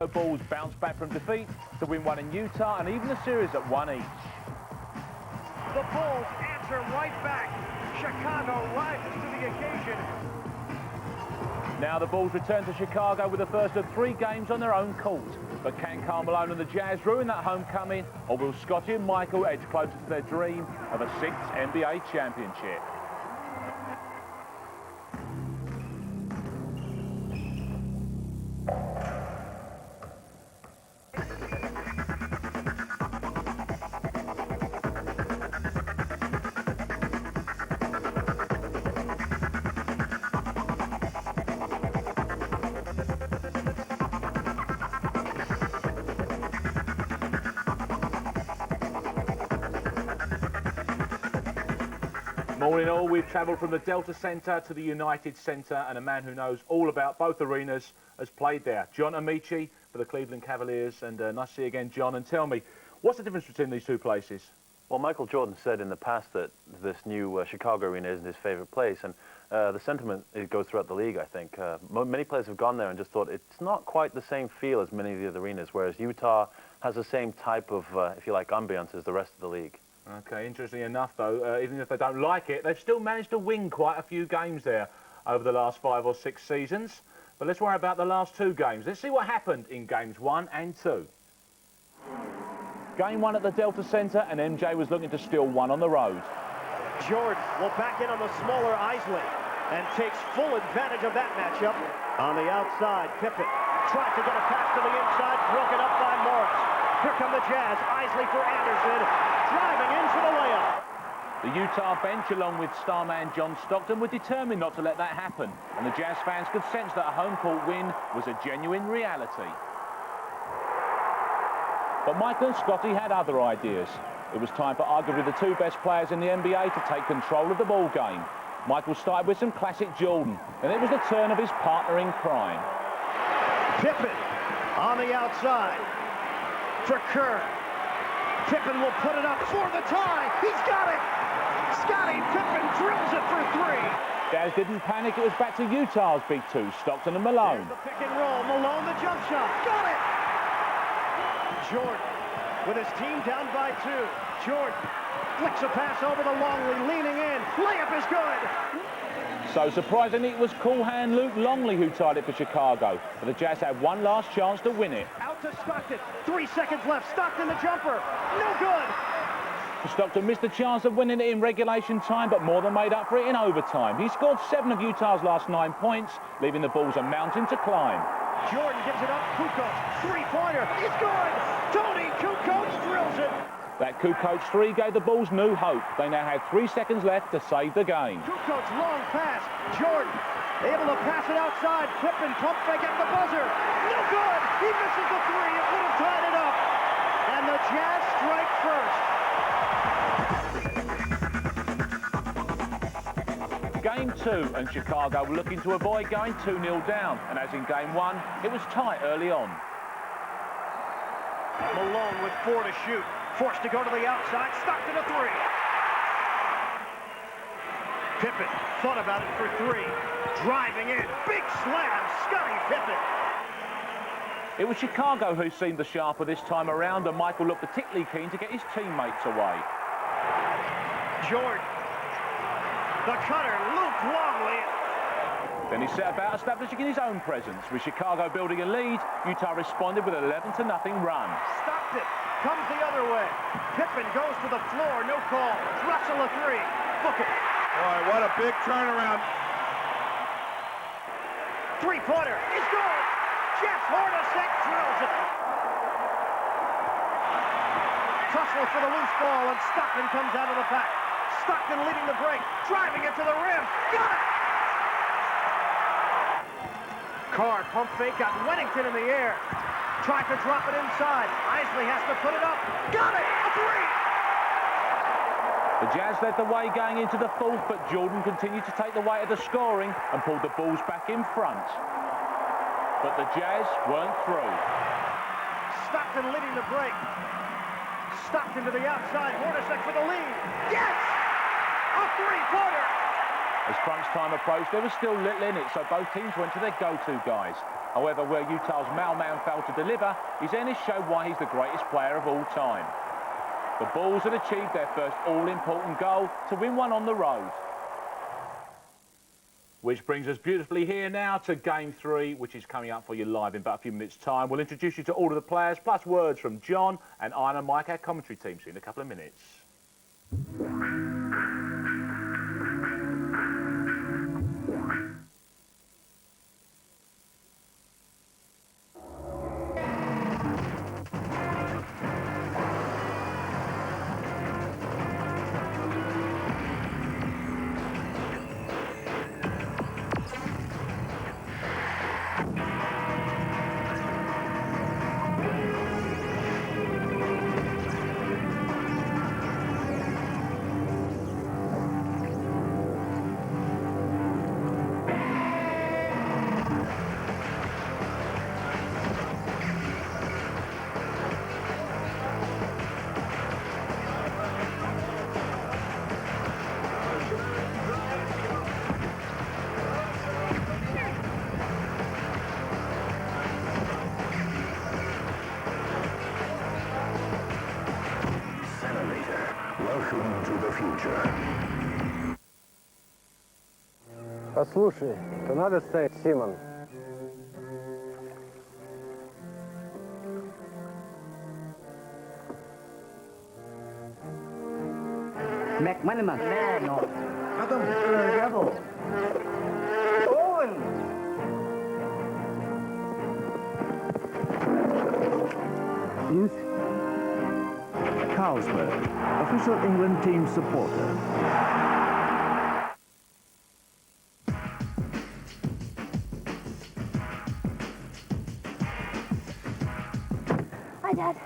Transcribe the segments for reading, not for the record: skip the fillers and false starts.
Bulls bounce back from defeat to win one in Utah and even the series at 1 each. The Bulls answer right back. Chicago rises to the occasion. Now the Bulls return to Chicago with the first of 3 games on their own court. But can Karl Malone and the Jazz ruin that homecoming, or will Scottie and Michael edge closer to their dream of a 6th NBA championship? Morning all, we've travelled from the Delta Centre to the United Centre, and a man who knows all about both arenas has played there. John Amici for the Cleveland Cavaliers, and nice to see you again, John. And tell me, what's the difference between these two places? Well, Michael Jordan said in the past that this new Chicago arena isn't his favourite place, and the sentiment goes throughout the league, I think. Many players have gone there and just thought it's not quite the same feel as many of the other arenas, whereas Utah has the same type of, if you like, ambience as the rest of the league. Okay, interestingly enough, though, even if they don't like it, they've still managed to win quite a few games there over the last 5 or 6 seasons. But let's worry about the last 2 games. Let's see what happened in games 1 and 2. Game 1 at the Delta Centre, and MJ was looking to steal one on the road. Jordan will back in on the smaller Isley and takes full advantage of that matchup. On the outside, Pippen tried to get a pass to the inside, broken up by Morris. Here come the Jazz. Isley for Anderson, driving in for the layup. The Utah bench, along with star man John Stockton, were determined not to let that happen, and the Jazz fans could sense that a home court win was a genuine reality. But Michael and Scottie had other ideas. It was time for arguably the 2 best players in the NBA to take control of the ball game. Michael started with some classic Jordan, and it was the turn of his partner in crime. Pippen on the outside for Kerr. Pippen will put it up for the tie. He's got it. Scottie Pippen drills it for 3. Jazz didn't panic. It was back to Utah's big 2, Stockton and Malone. There's the pick and roll. Malone, the jump shot. Got it. Jordan with his team down by 2. Jordan flicks a pass over to Longley, leaning in. Layup is good. So surprisingly, it was cool hand Luke Longley who tied it for Chicago. But the Jazz had one last chance to win it. Out to Stockton. 3 seconds left. Stockton the jumper. No good. Stockton missed the chance of winning it in regulation time, but more than made up for it in overtime. He scored 7 of Utah's last 9 points, leaving the Bulls a mountain to climb. Jordan gives it up. Kukoc, 3-pointer. It's good. Tony Kukoc drills it. That Kukoc 3 gave the Bulls new hope. They now had 3 seconds left to save the game. Kukoc long pass. Jordan able to pass it outside. Pippen pump fake at the buzzer. No good. He misses the 3. It would have tied it up. And the Jazz strike first. Game 2, and Chicago were looking to avoid going 2-0 down. And as in Game 1, it was tight early on. Malone with 4 to shoot. Forced to go to the outside. Stockton a 3. Pippen thought about it for 3. Driving in. Big slam. Scottie Pippen. It was Chicago who seemed the sharper this time around, and Michael looked particularly keen to get his teammates away. Jordan. The cutter. Luke Longley. Then he set about establishing his own presence. With Chicago building a lead, Utah responded with an 11-0 run. Stockton comes the other way. Pippen goes to the floor. No call. Russell a 3. Book it. Boy, what a big turnaround. 3-pointer is good. Jeff Hornacek drills it. Tussle for the loose ball, and Stockton comes out of the pack. Stockton leading the break, driving it to the rim. Got it! Carr pump fake, got Wennington in the air. Tried to drop it inside. Isley has to put it up. Got it! A 3! The Jazz led the way going into the 4th, but Jordan continued to take the weight of the scoring and pulled the Bulls back in front. But the Jazz weren't through. Stockton leading the break. Stockton to the outside. Hornacek for the lead. Yes! A 3-pointer! As crunch time approached, there was still little in it, so both teams went to their go-to guys. However, where Utah's mailman failed to deliver, his Ennis showed why he's the greatest player of all time. The Bulls had achieved their first all-important goal to win one on the road. Which brings us beautifully here now to Game 3, which is coming up for you live in about a few minutes' time. We'll introduce you to all of the players, plus words from John and Ian and Mike, our commentary team, see you in a couple of minutes. Welcome to the future. Послушай, то надо стоять, Симон. McManaman. No. Adam. Rebel. Owen. Youth. Carlsberg, official England team supporter. Hi, Dad.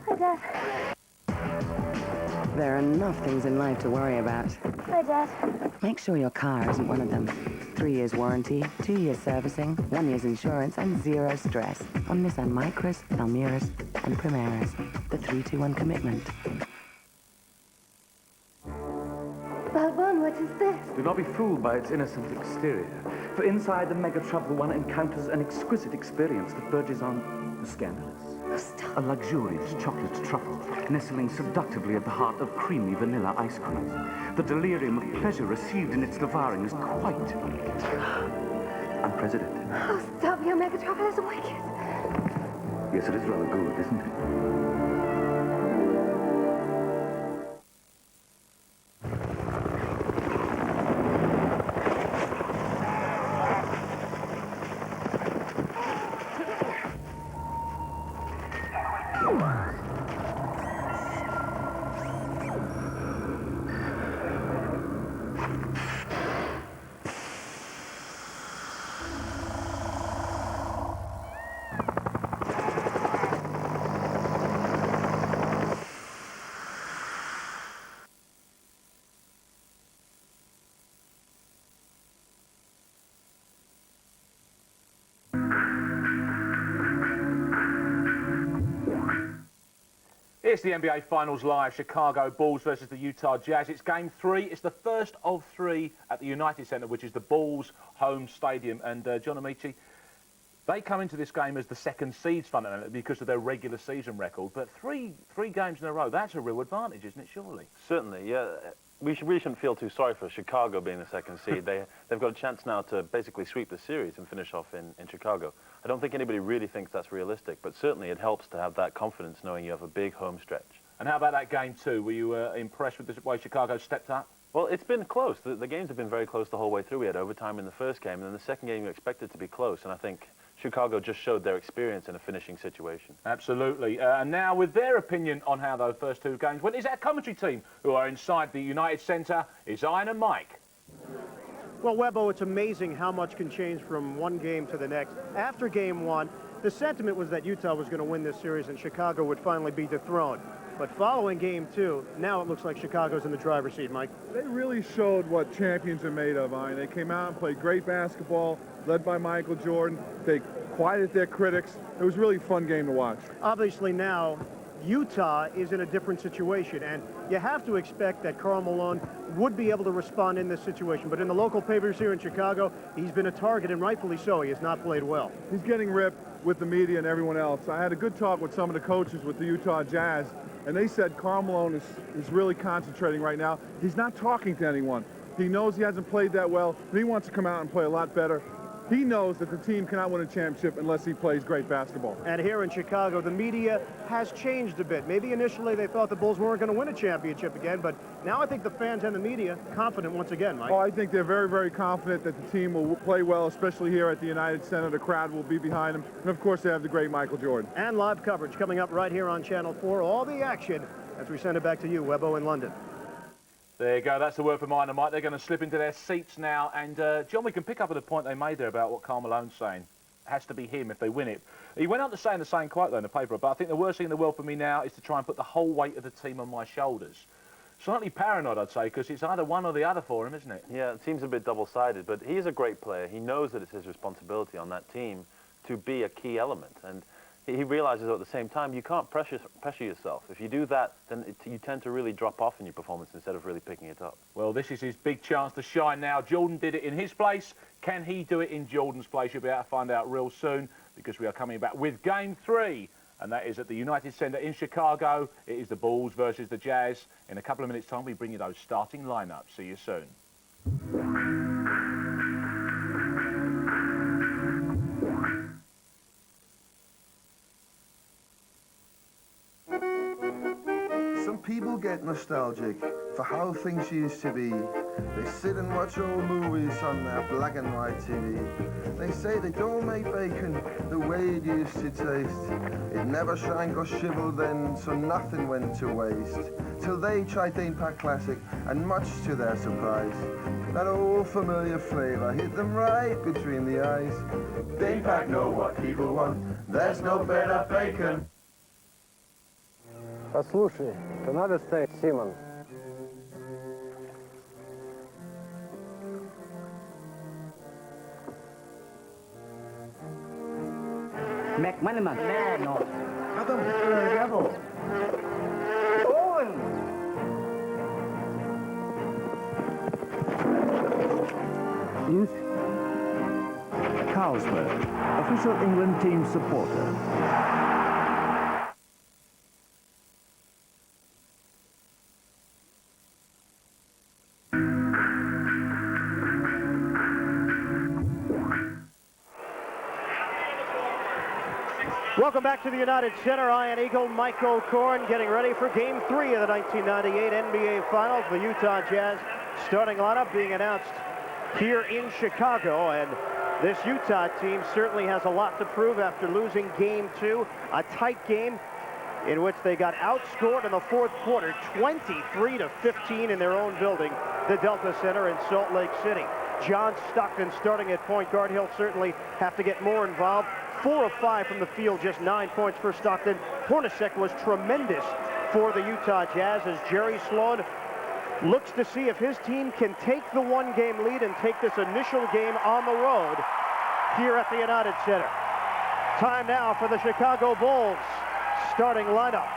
Hi, Dad. There are enough things in life to worry about. Hi, Dad. Make sure your car isn't one of them. 3 years warranty, 2 years servicing, 1 year's insurance, and 0 stress on Nissan Micras, Almiras, and Primeras. The 3-2-1 commitment. Balbon, what is this? Do not be fooled by its innocent exterior, for inside the mega trouble one encounters an exquisite experience that verges on the scandalous. Oh, stop. A luxurious chocolate truffle nestling seductively at the heart of creamy vanilla ice cream. The delirium of pleasure received in its devouring is quite unprecedented. Oh, stop. Your mega truffle is wicked. Yes, it is rather good, isn't it? It's the NBA Finals live, Chicago Bulls versus the Utah Jazz. It's Game 3. It's the first of 3 at the United Center, which is the Bulls' home stadium. And John Amici, they come into this game as the second seeds, fundamentally, because of their regular season record. But three games in a row, that's a real advantage, isn't it, surely? Certainly, yeah. We really shouldn't feel too sorry for Chicago being the second seed. They've got a chance now to basically sweep the series and finish off in Chicago. I don't think anybody really thinks that's realistic, but certainly it helps to have that confidence knowing you have a big home stretch. And how about that Game 2? Were you impressed with the way Chicago stepped up? Well, it's been close. The games have been very close the whole way through. We had overtime in the first game, and then the second game you expected to be close, and I think Chicago just showed their experience in a finishing situation. Absolutely. And now with their opinion on how those first 2 games went is our commentary team, who are inside the United Center. It's Ian and Mike. Well, Webbo, it's amazing how much can change from one game to the next. After Game 1, the sentiment was that Utah was going to win this series and Chicago would finally be dethroned. But following Game 2, now it looks like Chicago's in the driver's seat, Mike. They really showed what champions are made of, Ian. They came out and played great basketball, led by Michael Jordan. They quieted their critics. It was really a fun game to watch. Obviously now, Utah is in a different situation, and you have to expect that Karl Malone would be able to respond in this situation. But in the local papers here in Chicago, he's been a target, and rightfully so. He has not played well. He's getting ripped with the media and everyone else. I had a good talk with some of the coaches with the Utah Jazz, and they said Karl Malone is really concentrating right now. He's not talking to anyone. He knows he hasn't played that well, and he wants to come out and play a lot better. He knows that the team cannot win a championship unless he plays great basketball. And here in Chicago, the media has changed a bit. Maybe initially they thought the Bulls weren't going to win a championship again, but now I think the fans and the media confident once again, Mike. Oh, I think they're very, very confident that the team will play well, especially here at the United Center. The crowd will be behind them. And, of course, they have the great Michael Jordan. And live coverage coming up right here on Channel 4. All the action as we send it back to you, Webbo in London. There you go. That's the word for mine and Mike. They're going to slip into their seats now. And, John, we can pick up on the point they made there about what Karl Malone's saying. It has to be him if they win it. He went on to say in the same quote, though, in the paper, but I think the worst thing in the world for me now is to try and put the whole weight of the team on my shoulders. Slightly paranoid, I'd say, because it's either one or the other for him, isn't it? Yeah, it seems a bit double-sided, but he's a great player. He knows that it's his responsibility on that team to be a key element. And he realizes at the same time you can't pressure yourself. If you do that, then you tend to really drop off in your performance instead of really picking it up. Well, this is his big chance to shine now. Jordan did it in his place. Can he do it in Jordan's place? You'll be able to find out real soon, because we are coming back with Game 3, and that is at the United Center in Chicago. It is the Bulls versus the Jazz. In a couple of minutes' time, we bring you those starting lineups. See you soon. Some people get nostalgic for how things used to be. They sit and watch old movies on their black and white TV. They say they don't make bacon the way it used to taste. It never shrank or shivered then, so nothing went to waste. Till they tried Dane Pack Classic, and much to their surprise, that old familiar flavor hit them right between the eyes. Dane Pack know what people want, there's no better bacon. Послушай, то надо стоять, Симон. McManaman. No. Adam, bravo. Owen! Youth. Carlsberg, official England team supporter. Welcome back to the United Center. Ian Eagle, Mike O'Korn getting ready for Game 3 of the 1998 NBA Finals. The Utah Jazz starting lineup being announced here in Chicago. And this Utah team certainly has a lot to prove after losing Game 2. A tight game in which they got outscored in the fourth quarter, 23-15 in their own building, the Delta Center in Salt Lake City. John Stockton starting at point guard. He'll certainly have to get more involved. 4 of 5 from the field, just 9 points for Stockton. Hornacek was tremendous for the Utah Jazz as Jerry Sloan looks to see if his team can take the one-game lead and take this initial game on the road here at the United Center. Time now for the Chicago Bulls starting lineup.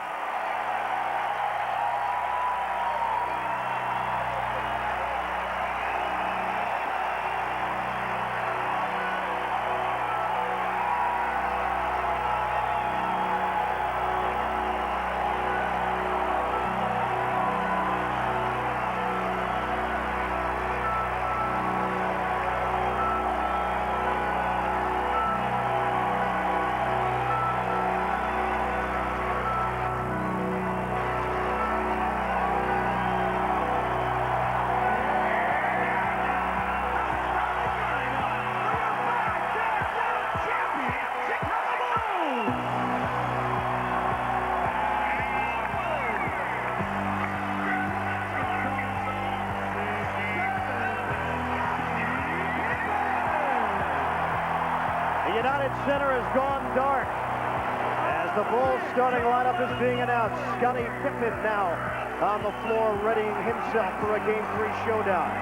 United Center has gone dark as the Bulls starting lineup is being announced. Scottie Pippen now on the floor readying himself for a Game 3 showdown.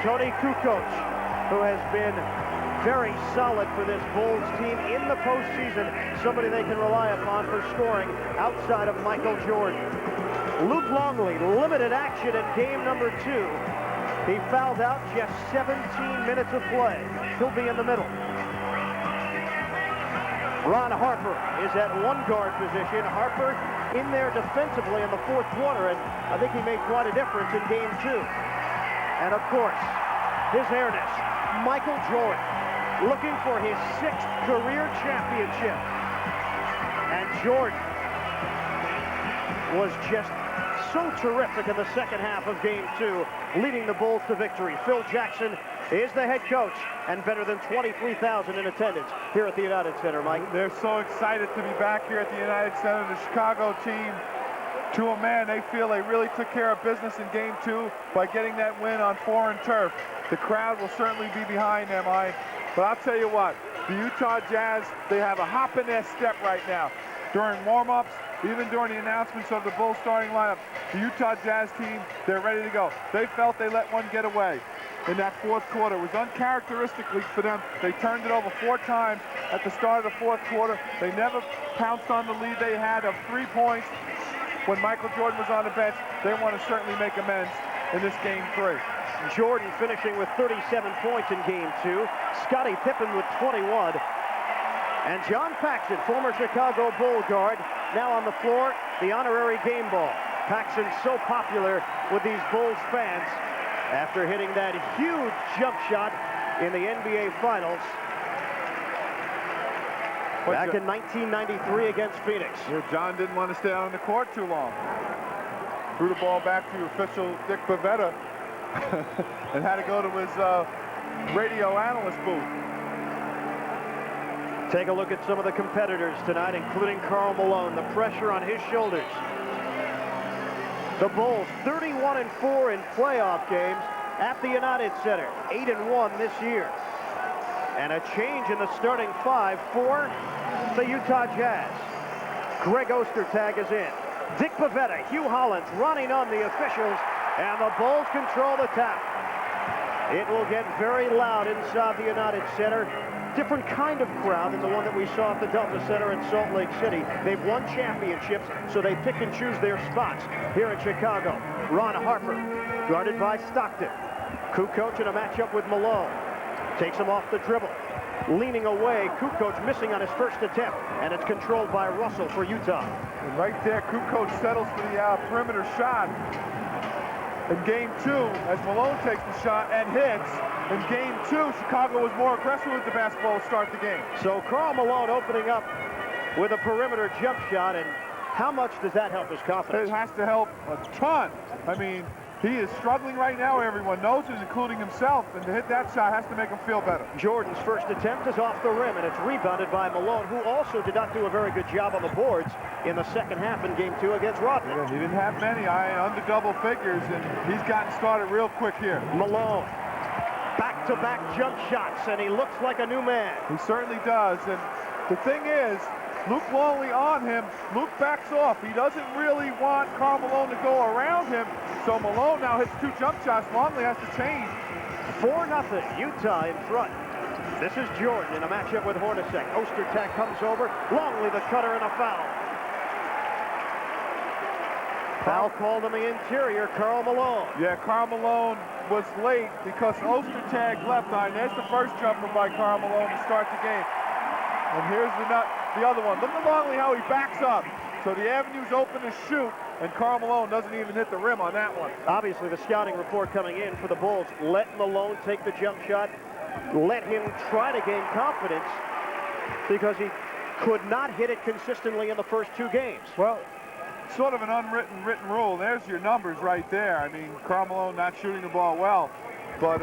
Tony Kukoc, who has been very solid for this Bulls team in the postseason. Somebody they can rely upon for scoring outside of Michael Jordan. Luke Longley, limited action in game number 2. He fouled out just 17 minutes of play. He'll be in the middle. Ron Harper is at one guard position. Harper in there defensively in the fourth quarter, and I think he made quite a difference in game 2. And of course, his airness, Michael Jordan, looking for his 6th career championship. And Jordan was just so terrific in the second half of game 2, leading the Bulls to victory. Phil Jackson is the head coach, and better than 23,000 in attendance here at the United Center, Mike. They're so excited to be back here at the United Center. The Chicago team, to a man, they feel they really took care of business in game 2 by getting that win on foreign turf. The crowd will certainly be behind them, but I'll tell you what, the Utah Jazz, they have a hop in their step right now. During warm-ups, even during the announcements of the Bulls starting lineup, the Utah Jazz team, they're ready to go. They felt they let one get away in that fourth quarter. It was uncharacteristically for them. They turned it over 4 times at the start of the fourth quarter. They never pounced on the lead they had of 3 points when Michael Jordan was on the bench. They want to certainly make amends in this game 3. Jordan finishing with 37 points in game 2. Scottie Pippen with 21. And John Paxson, former Chicago Bull guard, now on the floor, the honorary game ball. Paxson so popular with these Bulls fans after hitting that huge jump shot in the NBA Finals back in 1993 against Phoenix. Yeah, John didn't want to stay on the court too long. Threw the ball back to official Dick Bavetta and had to go to his radio analyst booth. Take a look at some of the competitors tonight, including Karl Malone. The pressure on his shoulders. The Bulls 31-4 in playoff games at the United Center. 8-1 this year. And a change in the starting 5 for the Utah Jazz. Greg Ostertag is in. Dick Bavetta, Hugh Hollins running on the officials, and the Bulls control the tap. It will get very loud inside the United Center. Different kind of crowd than the one that we saw at the Delta Center in Salt Lake City. They've won championships, so they pick and choose their spots here in Chicago. Ron Harper, guarded by Stockton. Kukoc in a matchup with Malone. Takes him off the dribble. Leaning away, Kukoc missing on his first attempt, and it's controlled by Russell for Utah. And right there, Kukoc settles for the perimeter shot. In game 2, as Malone takes the shot and hits. In game 2, Chicago was more aggressive with the basketball to start the game. So Karl Malone opening up with a perimeter jump shot, and how much does that help his confidence? It has to help a ton. I mean, he is struggling right now, everyone knows it, including himself, and to hit that shot has to make him feel better. Jordan's first attempt is off the rim, and it's rebounded by Malone, who also did not do a very good job on the boards in the second half in game 2 against Rodman. Yeah, he didn't have many, under double figures, and he's gotten started real quick here. Malone, back-to-back jump shots, and he looks like a new man. He certainly does, and the thing is, Luke Longley on him. Luke backs off. He doesn't really want Karl Malone to go around him, so Malone now hits 2 jump shots. Longley has to change. 4-0, Utah in front. This is Jordan in a matchup with Hornacek. Ostertag comes over. Longley the cutter and a foul. Foul called on the interior, Karl Malone. Yeah, Karl Malone was late because Ostertag left on. There's the first jumper by Karl Malone to start the game. And here's the other one. Look at Longley how he backs up. So the avenue's open to shoot, and Karl Malone doesn't even hit the rim on that one. Obviously, the scouting report coming in for the Bulls. Let Malone take the jump shot. Let him try to gain confidence because he could not hit it consistently in the first 2 games. Well, sort of an written rule. There's your numbers right there. I mean, Karl Malone not shooting the ball well, but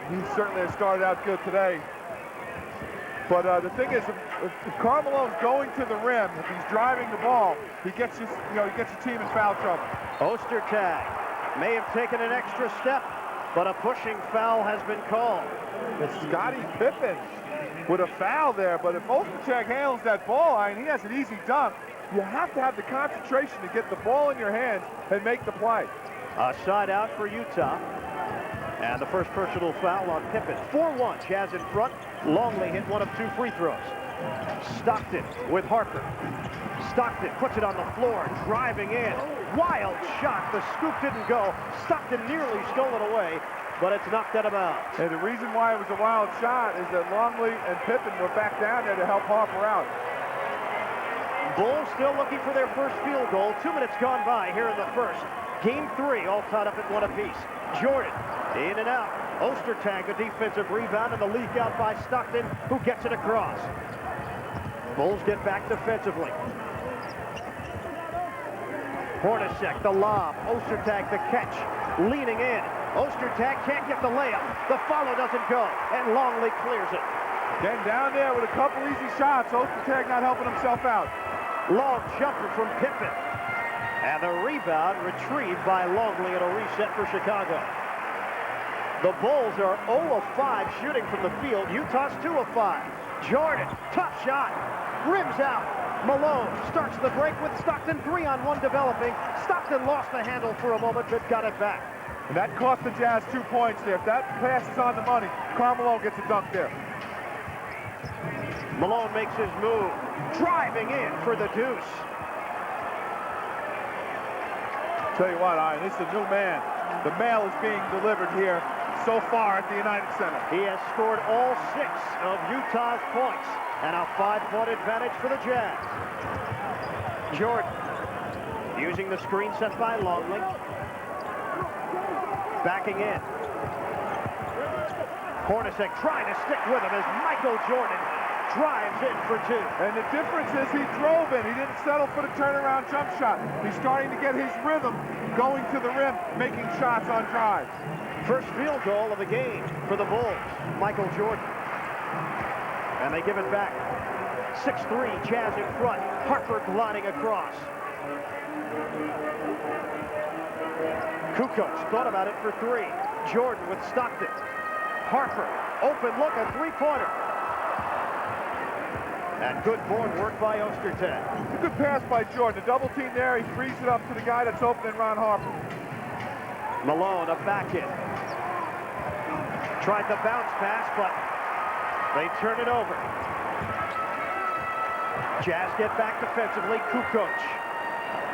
he certainly has started out good today. But the thing is, if Karl Malone's going to the rim, if he's driving the ball, he gets his team in foul trouble. Ostertag may have taken an extra step, but a pushing foul has been called. It's Scottie Pippen with a foul there, but if Ostertag handles that ball, he has an easy dunk. You have to have the concentration to get the ball in your hands and make the play. A side out for Utah. And the first personal foul on Pippen. 4-1, Jazz in front. Longley hit one of 2 free throws. Stockton with Harper. Stockton puts it on the floor, driving in. Wild shot. The scoop didn't go. Stockton nearly stole it away, but it's knocked out of bounds. And the reason why it was a wild shot is that Longley and Pippen were back down there to help Harper out. Bulls still looking for their first field goal. 2 minutes gone by here in the first. Game 3, all tied up at 1 apiece. Jordan, in and out. Ostertag, a defensive rebound, and the leak out by Stockton, who gets it across. Bulls get back defensively. Hornacek, the lob. Ostertag, the catch. Leaning in. Ostertag can't get the layup. The follow doesn't go, and Longley clears it. Getting down there with a couple easy shots. Ostertag not helping himself out. Long jumper from Pippen. And the rebound retrieved by Longley at a reset for Chicago. The Bulls are 0 of 5 shooting from the field. Utah's 2 of 5. Jordan, tough shot. Rims out. Malone starts the break with Stockton. 3-on-1 developing. Stockton lost the handle for a moment, but got it back. And that cost the Jazz 2 points there. If that pass is on the money, Karl Malone gets a dunk there. Malone makes his move. Driving in for the deuce. Tell you what, Ian, this is a new man. The mail is being delivered here so far at the United Center. He has scored all 6 of Utah's points, and a 5-point advantage for the Jazz. Jordan using the screen set by Longley. Backing in. Hornacek trying to stick with him as Michael Jordan drives in for 2. And the difference is he drove in. He didn't settle for the turnaround jump shot. He's starting to get his rhythm going to the rim, making shots on drives. First field goal of the game for the Bulls, Michael Jordan. And they give it back. 6-3, Jazz in front. Harper gliding across. Kukoc thought about it for 3. Jordan with Stockton. Harper, open look, a 3-pointer. And good board work by Ostertag. Good pass by Jordan. The double team there, he frees it up to the guy that's opening, Ron Harper. Malone, a back in. Tried the bounce pass, but they turn it over. Jazz get back defensively. Kukoc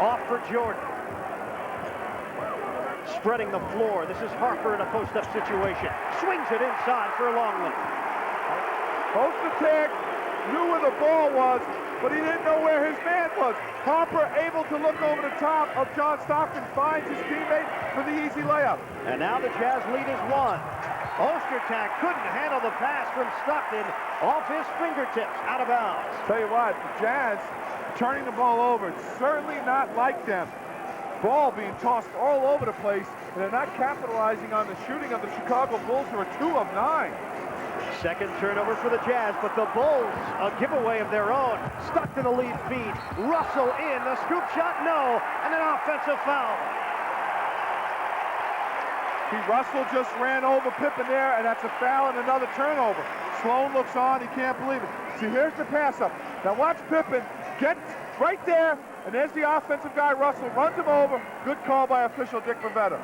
off for Jordan. Spreading the floor. This is Harper in a post-up situation. Swings it inside for Longley. Ostertag knew where the ball was, but he didn't know where his man was. Harper able to look over the top of John Stockton, finds his teammate for the easy layup. And now the Jazz lead is 1. Ostertag couldn't handle the pass from Stockton off his fingertips, out of bounds. Tell you what, the Jazz turning the ball over, it's certainly not like them. Ball being tossed all over the place, and they're not capitalizing on the shooting of the Chicago Bulls, who are 2 of 9. Second turnover for the Jazz, but the Bulls, a giveaway of their own. Stockton the lead feed. Russell in, the scoop shot, no, and an offensive foul. Russell just ran over Pippen there, and that's a foul and another turnover. Sloan looks on, he can't believe it. See, here's the pass up. Now watch Pippen get right there, and there's the offensive guy, Russell, runs him over. Good call by official Dick Pavetta.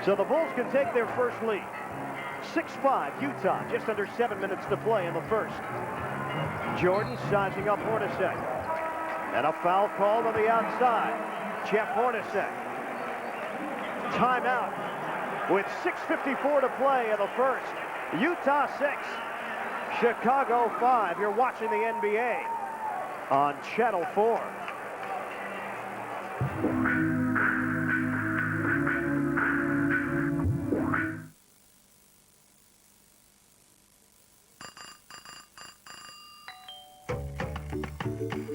So the Bulls can take their first lead. 6-5, Utah, just under 7 minutes to play in the first. Jordan sizing up Hornacek. And a foul called on the outside. Jeff Hornacek. Timeout with 6:54 to play in the first. Utah 6, Chicago 5. You're watching the NBA on Channel 4.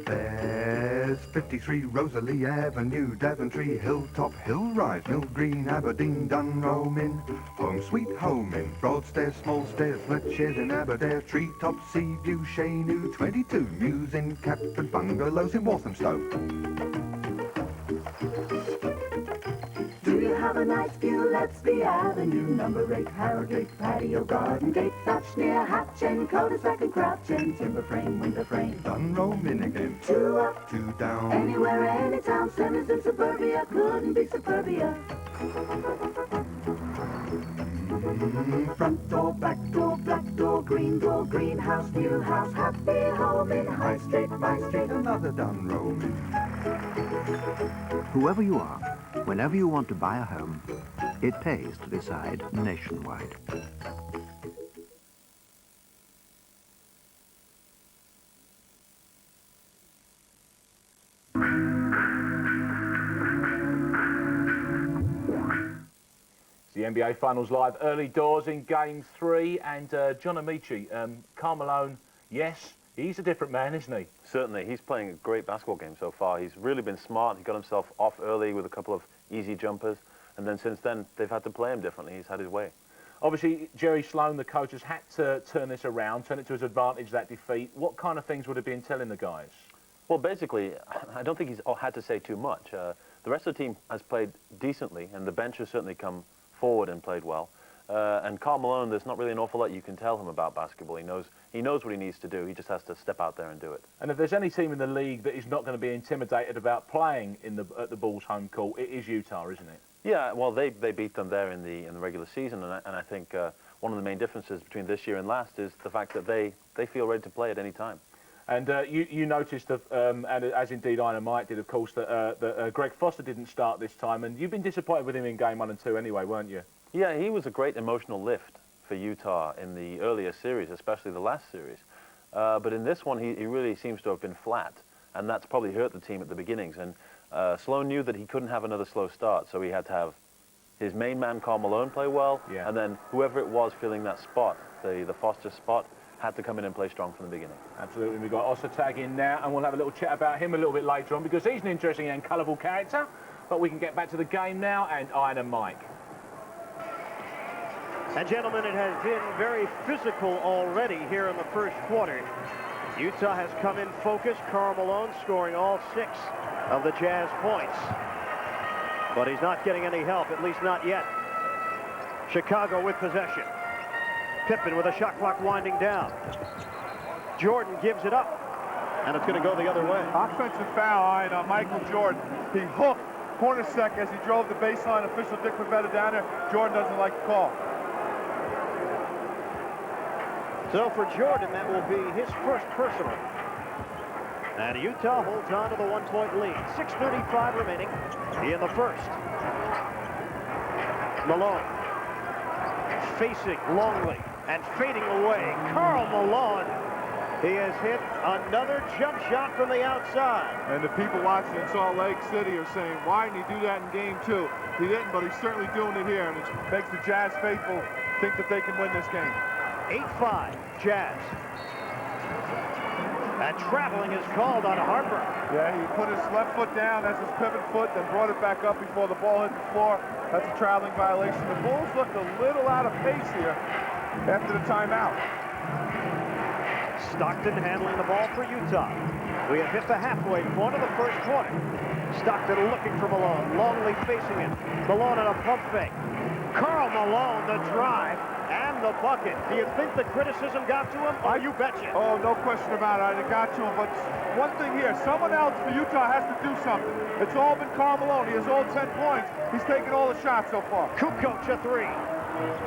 There's 53 Rosalie Avenue, Daventry, Hilltop, Hill Rise, Mill Green, Aberdeen, Dunroman, Home Sweet Home in Broadstairs, Smallstairs, Fletchers in Aberdare, Treetop, Seaview, Shaynoo, 22 Mews in Catford, Bungalows in Walthamstow. Do you have a nice view? Lettsby Avenue, number 8, Harrogate, Patio Garden Gate, Thatch near Hatch and Cul-de-sac and Crouch and Timber Frame, Window Frame. Dunroman again. 2 up, 2 down. anywhere, anytown, centers in suburbia, couldn't be superbia. Front door, back door, black door, greenhouse, new house, happy home in High Street, my street. Another done roaming. Whoever you are, whenever you want to buy a home, it pays to decide Nationwide. The NBA Finals live early doors in Game 3, and John Amici, Karl Malone, yes, he's a different man, isn't he? Certainly, he's playing a great basketball game so far. He's really been smart. He got himself off early with a couple of easy jumpers, and then since then, they've had to play him differently. He's had his way. Obviously, Jerry Sloan, the coach, has had to turn this around, turn it to his advantage, that defeat. What kind of things would have been telling the guys? Well, basically, I don't think he's had to say too much. The rest of the team has played decently, and the bench has certainly come forward and played well. And Karl Malone, there's not really an awful lot you can tell him about basketball. He knows what he needs to do. He just has to step out there and do it. And if there's any team in the league that is not going to be intimidated about playing at the Bulls' home court, it is Utah, isn't it? Yeah, well, they beat them there in the regular season, and I think one of the main differences between this year and last is the fact that they feel ready to play at any time. And you noticed, and as indeed Ina Mike did, of course, that Greg Foster didn't start this time, and you've been disappointed with him in Game 1 and 2 anyway, weren't you? Yeah, he was a great emotional lift for Utah in the earlier series, especially the last series. But in this one, he really seems to have been flat, and that's probably hurt the team at the beginnings. And Sloan knew that he couldn't have another slow start, so he had to have his main man, Karl Malone, play well, and then whoever it was filling that spot, the Foster spot, had to come in and play strong from the beginning. Absolutely. We've got Osotag in now, and we'll have a little chat about him a little bit later on, because he's an interesting and colourful character. But we can get back to the game now, and Ina Mike. And gentlemen, it has been very physical already here in the first quarter. Utah has come in focused. Karl Malone scoring all 6 of the Jazz points. But he's not getting any help, at least not yet. Chicago with possession. Pippen with a shot clock winding down. Jordan gives it up, and it's going to go the other way. Offensive foul on Michael Jordan. He hooked Hornacek as he drove the baseline. Official Dick Pavetta down there. Jordan doesn't like the call. So for Jordan, that will be his first personal. And Utah holds on to the 1-point lead. 6:35 remaining in the first. Malone facing Longley and fading away. Karl Malone. He has hit another jump shot from the outside. And the people watching in Salt Lake City are saying, why didn't he do that in Game 2? He didn't, but he's certainly doing it here, and it makes the Jazz faithful think that they can win this game. 8-5, Jazz. And traveling is called on Harper. Yeah, he put his left foot down. That's his pivot foot, then brought it back up before the ball hit the floor. That's a traveling violation. The Bulls looked a little out of pace here after the timeout. Stockton handling the ball for Utah. We have hit the halfway point of the first quarter. Stockton looking for Malone. Longley facing him. Malone on a pump fake. Karl Malone, the drive and the bucket. Do you think the criticism got to him? Oh, you betcha. Oh, no question about it. It got to him. But one thing here, someone else for Utah has to do something. It's all been Karl Malone. He has all 10 points. He's taken all the shots so far. Kukoc a 3.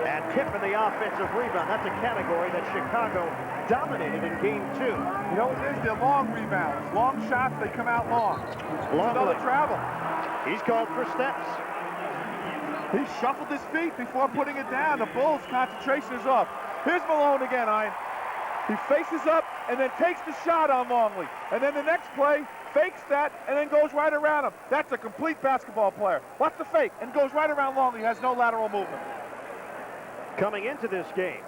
And Pippen the offensive rebound. That's a category that Chicago dominated in Game 2. You know what it is? They're long rebounds. Long shots, they come out long. Another travel. He's called for steps. He shuffled his feet before putting it down. The Bulls' concentration is off. Here's Malone again, Ian. He faces up and then takes the shot on Longley. And then the next play, fakes that and then goes right around him. That's a complete basketball player. Watch the fake and goes right around Longley. He has no lateral movement. Coming into this game,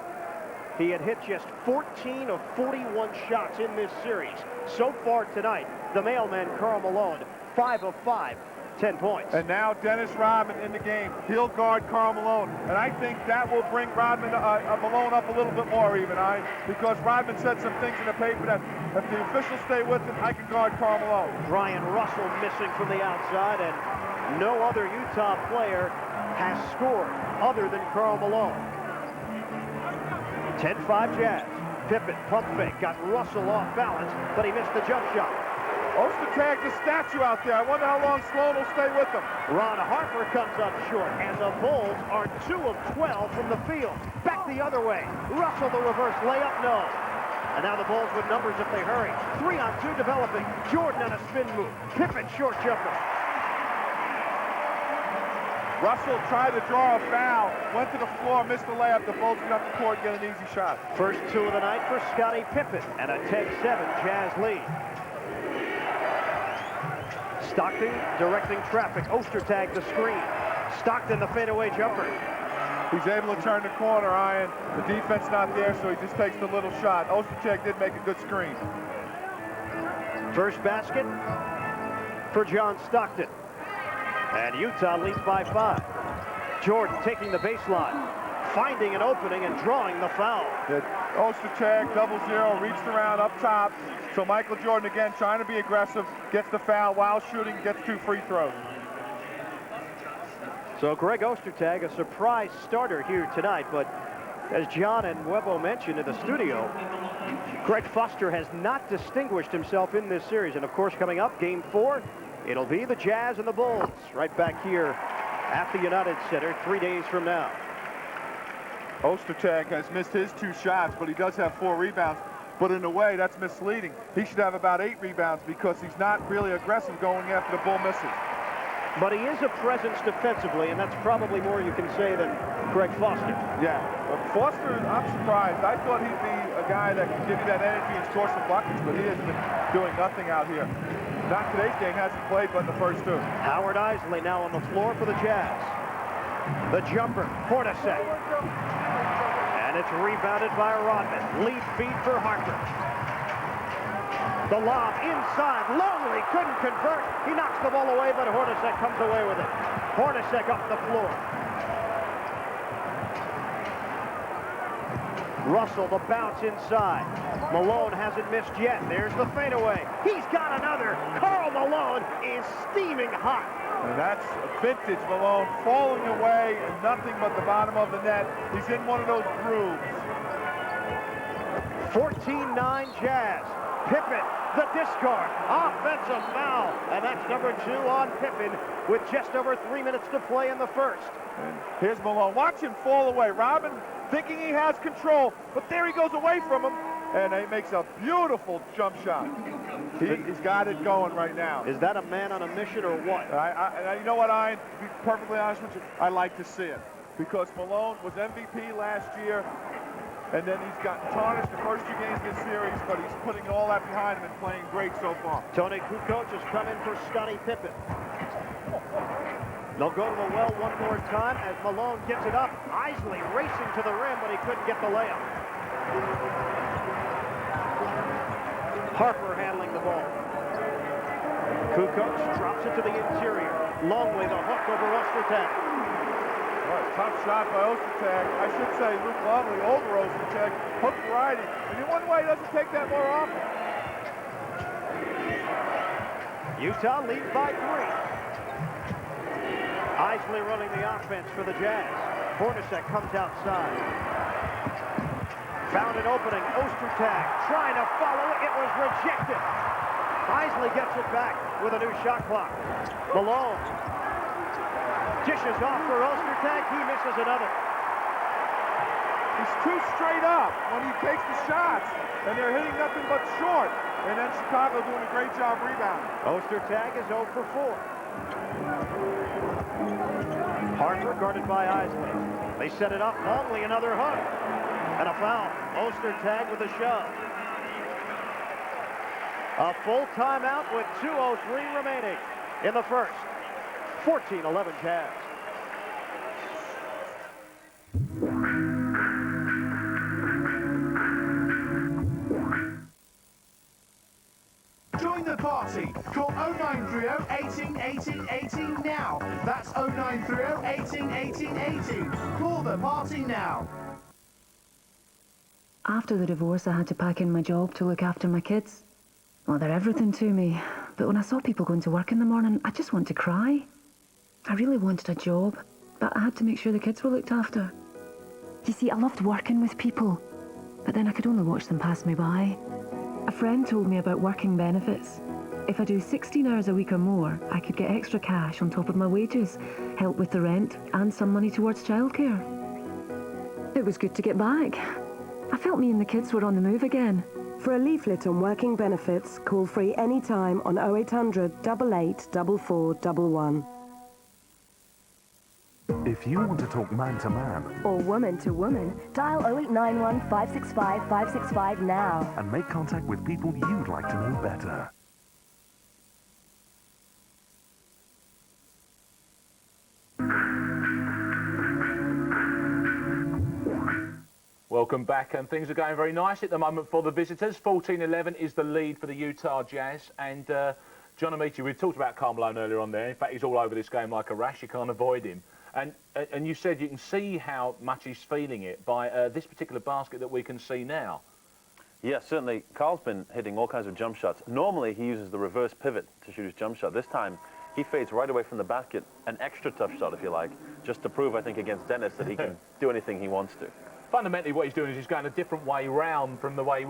he had hit just 14 of 41 shots in this series. So far tonight, the mailman, Karl Malone, 5 of 5, 10 points. And now Dennis Rodman in the game. He'll guard Karl Malone. And I think that will bring Malone up a little bit more even, because Rodman said some things in the paper that if the officials stay with him, I can guard Karl Malone. Brian Russell missing from the outside, and no other Utah player has scored other than Karl Malone. 10-5 Jazz. Pippen, pump fake, got Russell off balance, but he missed the jump shot. Ostertag, the statue out there. I wonder how long Sloan will stay with them. Ron Harper comes up short, and the Bulls are 2 of 12 from the field. Back the other way. Russell, the reverse layup, no. And now the Bulls with numbers if they hurry. 3-on-2 developing. Jordan on a spin move. Pippen short jumper. Russell tried to draw a foul, went to the floor, missed the layup. The Bulls get up the court, get an easy shot. First 2 of the night for Scottie Pippen, and a 10-7 Jazz lead. Stockton directing traffic. Ostertag the screen. Stockton the fadeaway jumper. He's able to turn the corner, Ian. The defense not there, so he just takes the little shot. Ostertag did make a good screen. First basket for John Stockton. And Utah leads by 5. Jordan taking the baseline, finding an opening and drawing the foul. Ostertag, 0-0, reached around up top. So Michael Jordan again trying to be aggressive, gets the foul while shooting, gets 2 free throws. So Greg Ostertag, a surprise starter here tonight, but as John and Webbo mentioned in the studio, Greg Foster has not distinguished himself in this series. And of course, coming up, Game 4, it'll be the Jazz and the Bulls right back here at the United Center 3 days from now. Ostertag has missed his 2 shots, but he does have 4 rebounds. But in a way, that's misleading. He should have about 8 rebounds because he's not really aggressive going after the Bull misses. But he is a presence defensively, and that's probably more you can say than Greg Foster. Yeah, Foster, I'm surprised. I thought he'd be a guy that could give you that energy and score some buckets, but he has been doing nothing out here. Not today's game, hasn't played but in the first 2. Howard Isley now on the floor for the Jazz. The jumper, Hornacek. And it's rebounded by Rodman. Lead feed for Harper. The lob inside. Longley couldn't convert. He knocks the ball away, but Hornacek comes away with it. Hornacek up the floor. Russell, the bounce inside. Malone hasn't missed yet. There's the fadeaway. He's got another. Karl Malone is steaming hot. And that's vintage Malone, falling away and nothing but the bottom of the net. He's in one of those grooves. 14-9 Jazz. Pippen, the discard, offensive foul, and that's number 2 on Pippen with just over 3 minutes to play in the first. And here's Malone. Watch him fall away. Robin thinking he has control, but there he goes away from him, and he makes a beautiful jump shot. He's got it going right now. Is that a man on a mission or what? You know what, Ian? To be perfectly honest with you, I like to see it because Malone was MVP last year. And then he's gotten tarnished the first 2 games of this series, but he's putting all that behind him and playing great so far. Tony Kukoc has come in for Scottie Pippen. They'll go to the well one more time as Malone gets it up. Isley racing to the rim, but he couldn't get the layup. Harper handling the ball. Kukoc drops it to the interior. Longley, the hook over Ostertag. Tough shot by Ostertag. I should say Luke Longley over Ostertag. Hook variety. And in one way, he doesn't take that more often. Utah leads by 3. Isley running the offense for the Jazz. Hornacek comes outside. Found an opening. Ostertag trying to follow it. It was rejected. Isley gets it back with a new shot clock. Malone dishes off for Ostertag. He misses another. He's too straight up when he takes the shots, and they're hitting nothing but short. And then Chicago doing a great job rebounding. Ostertag is 0 for 4. Harper guarded by Isley. They set it up. Longley, another hook. And a foul. Ostertag with a shove. A full timeout with 2:03 remaining in the first. 14-11 Jazz. Join the party. Call 0930 18 18 18 now. That's 0930 18 18 18. Call the party now. After the divorce, I had to pack in my job to look after my kids. Well, they're everything to me. But when I saw people going to work in the morning, I just wanted to cry. I really wanted a job, but I had to make sure the kids were looked after. You see, I loved working with people, but then I could only watch them pass me by. A friend told me about working benefits. If I do 16 hours a week or more, I could get extra cash on top of my wages, help with the rent, and some money towards childcare. It was good to get back. I felt me and the kids were on the move again. For a leaflet on working benefits, call free anytime on 0800 88 4411. If you want to talk man to man Or woman to woman, dial 0891 565 565 now. and make contact with people you'd like to know better. Welcome back, and things are going very nice at the moment for the visitors. 14-11 is the lead for the Utah Jazz, and John Amici, we talked about Karl Malone earlier on there. In fact, he's all over this game like a rash. You can't avoid him. And you said you can see how much he's feeling it by this particular basket that we can see now. Yeah, certainly. Karl's been hitting all kinds of jump shots. Normally, he uses the reverse pivot to shoot his jump shot. This time, he fades right away from the basket, an extra tough shot, if you like, just to prove, I think, against Dennis that he can do anything he wants to. Fundamentally, what he's doing is he's going a different way round from the way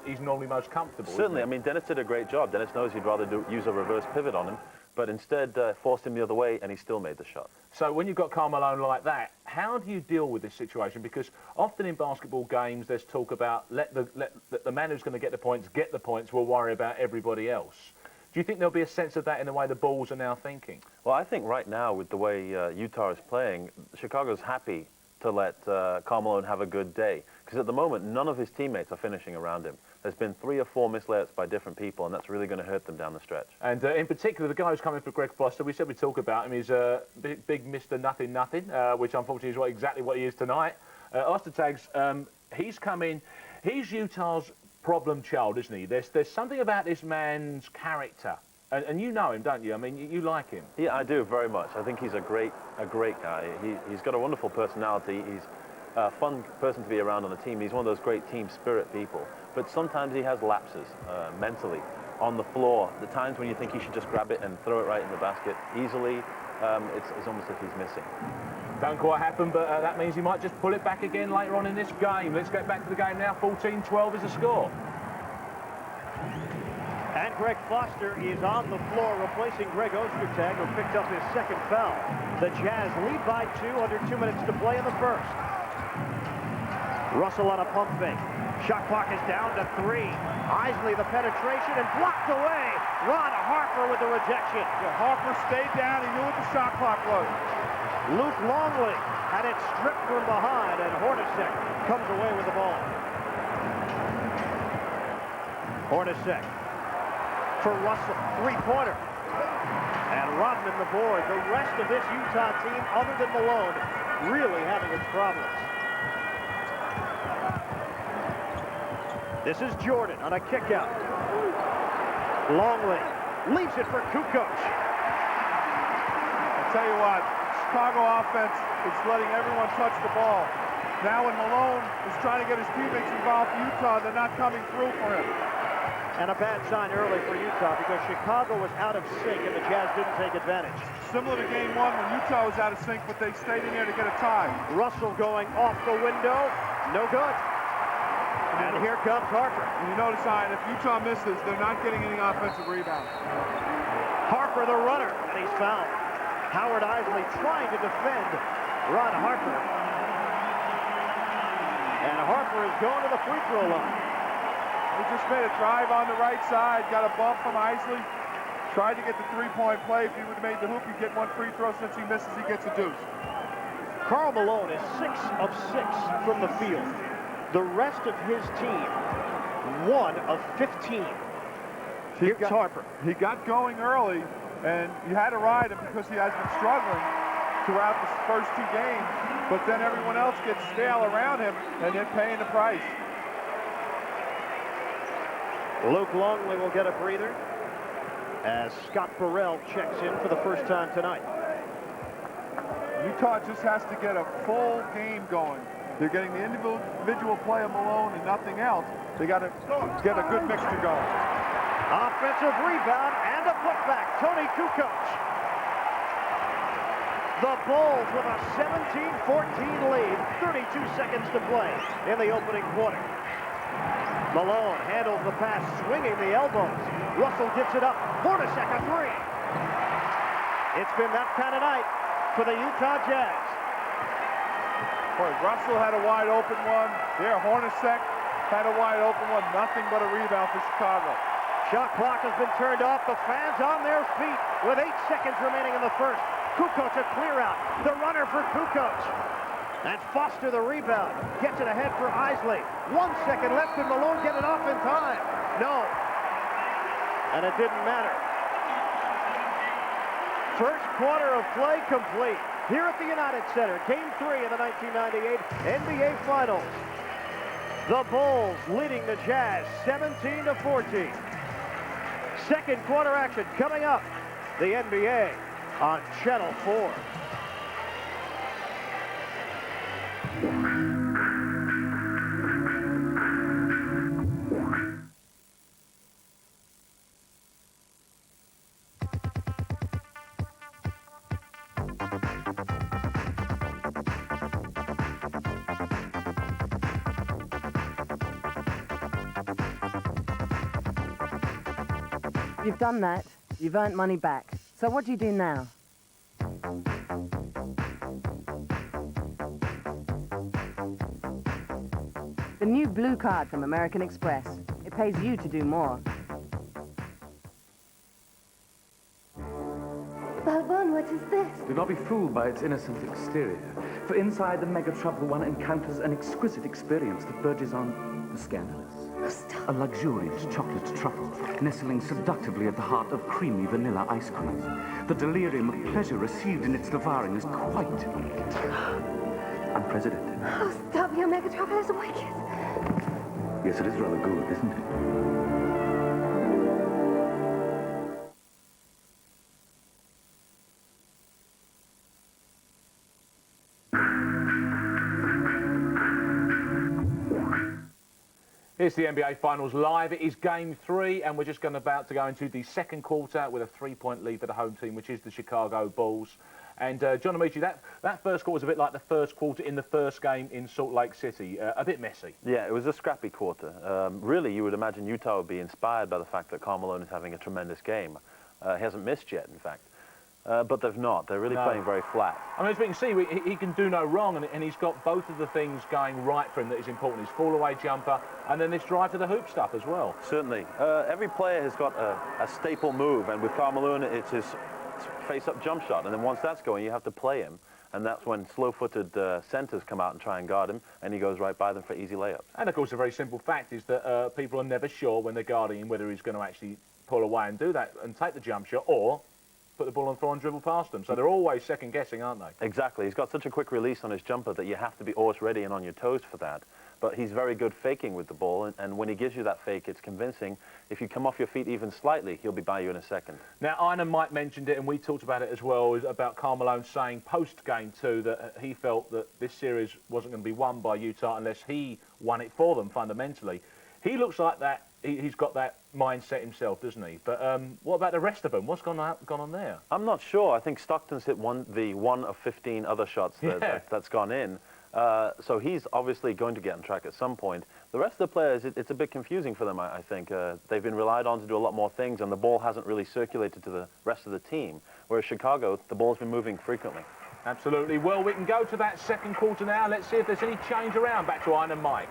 he's normally most comfortable. Certainly. I mean, Dennis did a great job. Dennis knows he'd rather use a reverse pivot on him, but instead forced him the other way, and he still made the shot. So when you've got Karl Malone like that, how do you deal with this situation? Because often in basketball games, there's talk about let the man who's going to get the points, we'll worry about everybody else. Do you think there'll be a sense of that in the way the Bulls are now thinking? Well, I think right now, with the way Utah is playing, Chicago's happy to let Karl Malone have a good day. Because at the moment, none of his teammates are finishing around him. There's been 3 or 4 missed layups by different people, and that's really going to hurt them down the stretch. And in particular, the guy who's coming for Greg Foster, we said we'd talk about him. He's big Mr. Nothing, which unfortunately is exactly what he is tonight. Ostertags, he's come in. He's Utah's problem child, isn't he? There's something about this man's character. And you know him, don't you? I mean, you like him. Yeah, I do very much. I think he's a great guy. He's got a wonderful personality. He's a fun person to be around on the team. He's one of those great team spirit people. But sometimes he has lapses mentally on the floor. The times when you think he should just grab it and throw it right in the basket easily, it's almost like he's missing. Don't quite happen, but that means he might just pull it back again later on in this game. Let's get back to the game now. 14-12 is the score. And Greg Foster is on the floor, replacing Greg Ostertag, who picked up his second foul. The Jazz lead by 2, under 2 minutes to play in the first. Russell on a pump fake. Shot clock is down to 3. Isley the penetration and blocked away. Ron Harper with the rejection. Harper stayed down. He knew what the shot clock was. Luke Longley had it stripped from behind, and Hornacek comes away with the ball. Hornacek for Russell, 3-pointer. And Rodman the board. The rest of this Utah team, other than Malone, really having its problems. This is Jordan on a kick-out. Longley leaves it for Kukoc. I'll tell you what, Chicago offense is letting everyone touch the ball. Now when Malone is trying to get his teammates involved for Utah, they're not coming through for him. And a bad sign early for Utah because Chicago was out of sync and the Jazz didn't take advantage. Similar to game 1 when Utah was out of sync, but they stayed in there to get a tie. Russell going off the window, no good. And here comes Harper. And you notice, Ian, if Utah misses, they're not getting any offensive rebounds. Harper the runner, and he's fouled. Howard Isley trying to defend Ron Harper. And Harper is going to the free throw line. He just made a drive on the right side, got a bump from Isley, tried to get the 3-point play. If he would have made the hoop, he'd get 1 free throw. Since he misses, he gets a deuce. Karl Malone is 6 of 6 from the field. The rest of his team, 1 of 15. Here's Harper. He got going early, and you had to ride him because he has been struggling throughout the first 2 games. But then everyone else gets stale around him, and they're paying the price. Luke Longley will get a breather as Scott Burrell checks in for the first time tonight. Utah just has to get a full game going. They're getting the individual play of Malone and nothing else. They got to get a good mixture going. Offensive rebound and a putback. Tony Kukoc. The Bulls with a 17-14 lead. 32 seconds to play in the opening quarter. Malone handles the pass, swinging the elbows. Russell gets it up. Hornacek a three. It's been that kind of night for the Utah Jazz. Boy, Russell had a wide open one. There, Hornacek had a wide open one. Nothing but a rebound for Chicago. Shot clock has been turned off. The fans on their feet with 8 seconds remaining in the first. Kukoc a clear out. The runner for Kukoc. And Foster the rebound. Gets it ahead for Isley. 1 second left. Did Malone get it off in time? No. And it didn't matter. First quarter of play complete. Here at the United Center. Game 3 of the 1998 NBA Finals. The Bulls leading the Jazz 17-14. Second quarter action coming up. The NBA on Channel 4. You've done that. You've earned money back. So what do you do now? The new blue card from American Express. It pays you to do more. Balbon, what is this? Do not be fooled by its innocent exterior, for inside the Mega Truffle one encounters an exquisite experience that verges on the scandalous. Oh, stop. A luxurious chocolate truffle nestling seductively at the heart of creamy vanilla ice cream. The delirium of pleasure received in its devouring is quite unprecedented. Oh, stop. Your Mega Truffle is wicked. Yes, it is rather good, isn't it? Here's the NBA Finals live. It is Game 3, and we're just about to go into the second quarter with a 3-point lead for the home team, which is the Chicago Bulls. And John Amici, that first quarter was a bit like the first quarter in the first game in Salt Lake City. A bit messy. Yeah, it was a scrappy quarter. Really, you would imagine Utah would be inspired by the fact that Karl Malone is having a tremendous game. He hasn't missed yet, in fact. But they've not. They're really playing very flat. I mean, as we can see, he can do no wrong, and he's got both of the things going right for him that is important. His fall-away jumper, and then this drive to the hoop stuff as well. Certainly. Every player has got a staple move, and with Karl Malone, it's his face-up jump shot. And then once that's going, you have to play him. And that's when slow-footed centers come out and try and guard him, and he goes right by them for easy layups. And, of course, a very simple fact is that people are never sure when they're guarding him whether he's going to actually pull away and do that and take the jump shot, or put the ball on the floor and dribble past them. So they're always second-guessing, aren't they? Exactly. He's got such a quick release on his jumper that you have to be always ready and on your toes for that. But he's very good faking with the ball, and when he gives you that fake, it's convincing. If you come off your feet even slightly, he'll be by you in a second. Now, Ina Mike mentioned it, and we talked about it as well, about Karl Malone saying post-game 2 that he felt that this series wasn't going to be won by Utah unless he won it for them, fundamentally. He looks like that. He's got that mindset himself, doesn't he? But what about the rest of them? What's gone on there? I'm not sure. I think Stockton's hit the one of 15 other shots that's gone in. So he's obviously going to get on track at some point. The rest of the players, it's a bit confusing for them, I think. They've been relied on to do a lot more things, and the ball hasn't really circulated to the rest of the team. Whereas Chicago, the ball's been moving frequently. Absolutely. Well, we can go to that second quarter now. Let's see if there's any change around. Back to Ina Mike.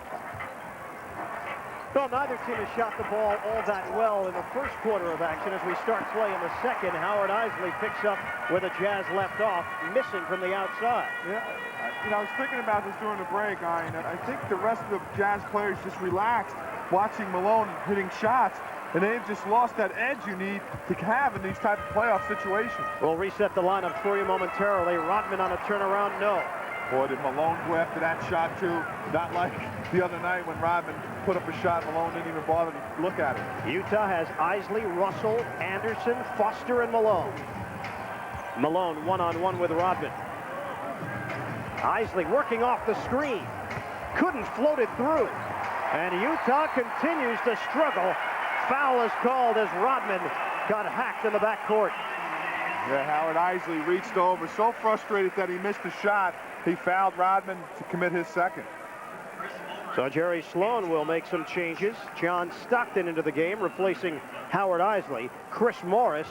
Well, neither team has shot the ball all that well in the first quarter of action. As we start play in the second, Howard Isley picks up where the Jazz left off, missing from the outside. Yeah, I was thinking about this during the break, Ian. I think the rest of the Jazz players just relaxed watching Malone hitting shots, and they've just lost that edge you need to have in these type of playoff situations. We'll reset the lineup for you momentarily. Rodman on a turnaround, no. Boy, did Malone go after that shot, too. Not like the other night when Rodman put up a shot, Malone didn't even bother to look at it. Utah has Isley, Russell, Anderson, Foster, and Malone. Malone one-on-one with Rodman. Isley working off the screen. Couldn't float it through. And Utah continues to struggle. Foul is called as Rodman got hacked in the backcourt. Yeah, Howard Isley reached over, so frustrated that he missed the shot, he fouled Rodman to commit his second. So Jerry Sloan will make some changes. John Stockton into the game, replacing Howard Isley. Chris Morris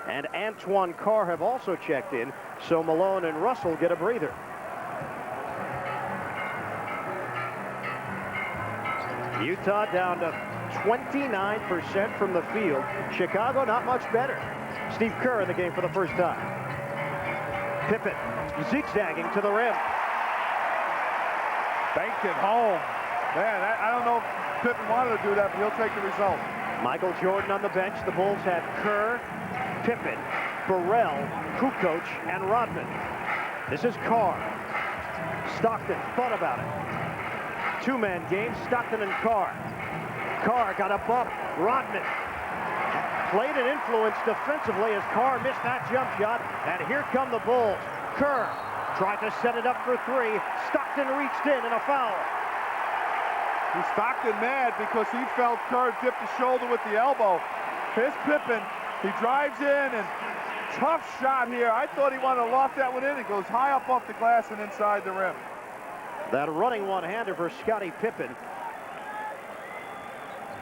and Antoine Carr have also checked in, so Malone and Russell get a breather. Utah down to 29% from the field. Chicago not much better. Steve Kerr in the game for the first time. Pippen zigzagging to the rim. Banked it home. Man, I don't know if Pippen wanted to do that, but he'll take the result. Michael Jordan on the bench. The Bulls have Kerr, Pippen, Burrell, Kukoc, and Rodman. This is Carr. Stockton thought about it. Two-man game, Stockton and Carr. Carr got a bump. Rodman played an influence defensively as Carr missed that jump shot. And here come the Bulls. Kerr tried to set it up for three. Stockton reached in and a foul. Stockton mad because he felt Kerr dip the shoulder with the elbow. Here's Pippen. He drives in and tough shot here. I thought he wanted to loft that one in. It goes high up off the glass and inside the rim. That running one-hander for Scottie Pippen.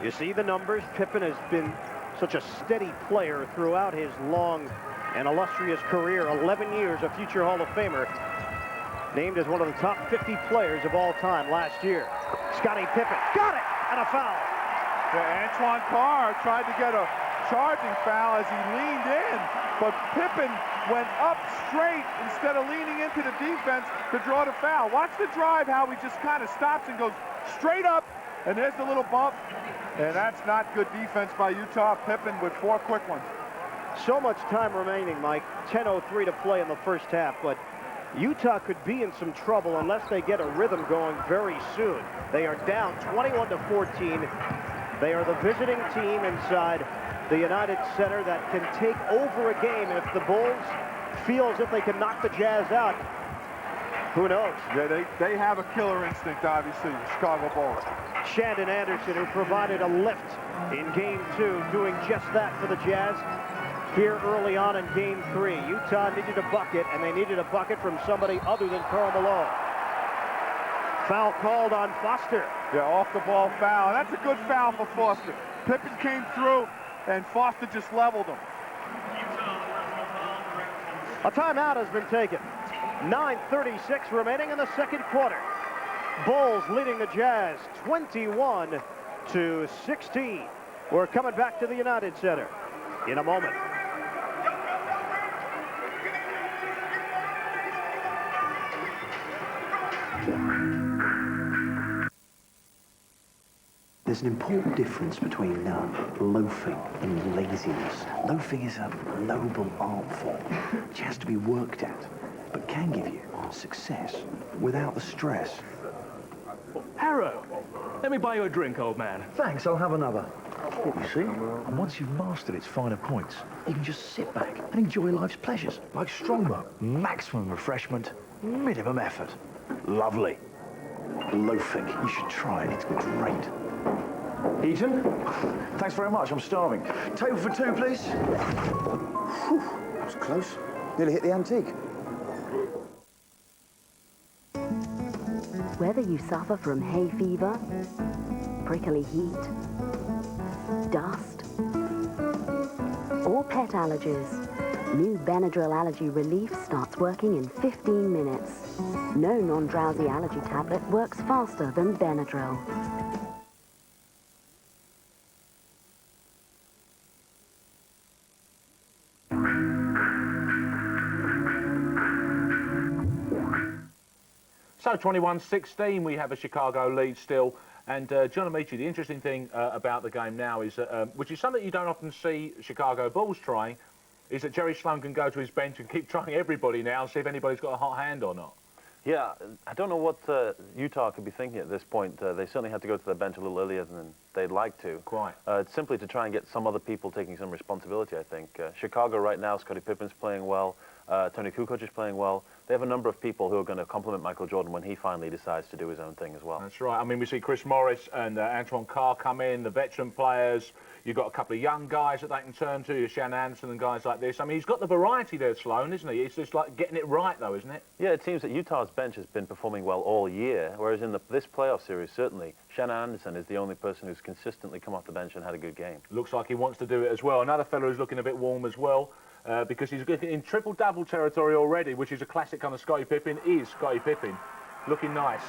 You see the numbers. Pippen has been such a steady player throughout his long and illustrious career. 11 years, a future Hall of Famer. Named as one of the top 50 players of all time last year. Scottie Pippen got it, and a foul. Yeah, Antoine Carr tried to get a charging foul as he leaned in, but Pippen went up straight instead of leaning into the defense to draw the foul. Watch the drive, how he just kind of stops and goes straight up, and there's the little bump, and that's not good defense by Utah. Pippen with 4 quick ones. So much time remaining, Mike. 10:03 to play in the first half, but Utah could be in some trouble unless they get a rhythm going very soon. They are down 21-14. They are the visiting team inside the United Center that can take over a game. And if the Bulls feel as if they can knock the Jazz out, who knows? Yeah, they have a killer instinct, obviously, the Chicago Bulls. Shandon Anderson, who provided a lift in Game 2, doing just that for the Jazz here early on in Game 3. Utah needed a bucket, and they needed a bucket from somebody other than Karl Malone. Foul called on Foster. Yeah, off the ball foul. That's a good foul for Foster. Pippen came through, and Foster just leveled him. A timeout has been taken. 9:36 remaining in the second quarter. Bulls leading the Jazz 21-16. We're coming back to the United Center in a moment. There's an important difference between loafing and laziness. Loafing is a noble art form. It has to be worked at, but can give you success without the stress. Harrow, let me buy you a drink, old man. Thanks, I'll have another. You see, and once you've mastered its finer points, you can just sit back and enjoy life's pleasures. Like Strongbow, maximum refreshment, minimum effort. Lovely. Loafing, you should try it, it's great. Eaton? Thanks very much, I'm starving. Table for 2, please. Whew, that was close. Nearly hit the antique. Whether you suffer from hay fever, prickly heat, dust, or pet allergies, new Benadryl Allergy Relief starts working in 15 minutes. No non-drowsy allergy tablet works faster than Benadryl. So 21-16, we have a Chicago lead still. And John Amici, the interesting thing about the game now is, which is something you don't often see Chicago Bulls trying, is that Jerry Sloan can go to his bench and keep trying everybody now and see if anybody's got a hot hand or not. Yeah, I don't know what Utah could be thinking at this point. They certainly had to go to the bench a little earlier than they'd like to. Quite. It's simply to try and get some other people taking some responsibility, I think. Chicago right now, Scottie Pippen's playing well. Tony Kukoc is playing well. They have a number of people who are going to complement Michael Jordan when he finally decides to do his own thing as well. That's right. I mean, we see Chris Morris and Antoine Carr come in, the veteran players. You've got a couple of young guys that they can turn to, Shannon Anderson and guys like this. I mean, he's got the variety there, Sloan, isn't he? It's just like getting it right, though, isn't it? Yeah, it seems that Utah's bench has been performing well all year, whereas in this playoff series, certainly, Shannon Anderson is the only person who's consistently come off the bench and had a good game. Looks like he wants to do it as well. Another fellow who's looking a bit warm as well, because he's in triple-double territory already, which is a classic kind of Scottie Pippen, is Scottie Pippen. Looking nice.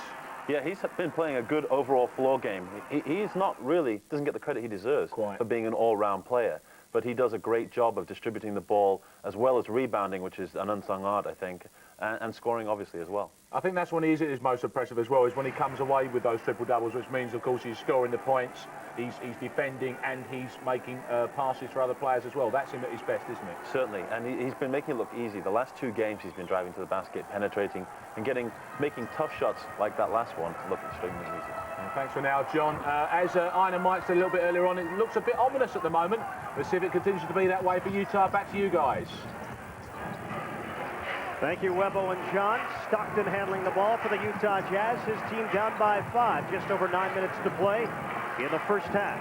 Yeah, he's been playing a good overall floor game. He's not really, doesn't get the credit he deserves for being an all-round player, but he does a great job of distributing the ball as well as rebounding, which is an unsung art, I think, and scoring, obviously, as well. I think that's when he's at his most impressive as well, is when he comes away with those triple-doubles, which means, of course, he's scoring the points, he's defending, and he's making passes for other players as well. That's him at his best, isn't it? Certainly, and he's been making it look easy. The last 2 games he's been driving to the basket, penetrating, and making tough shots like that last one to look extremely easy. And thanks for now, John. As Ian and Mike said a little bit earlier on, it looks a bit ominous at the moment. Let's see if it continues to be that way for Utah. Back to you guys. Thank you, Webbo and John. Stockton handling the ball for the Utah Jazz. His team down by 5, just over 9 minutes to play in the first half.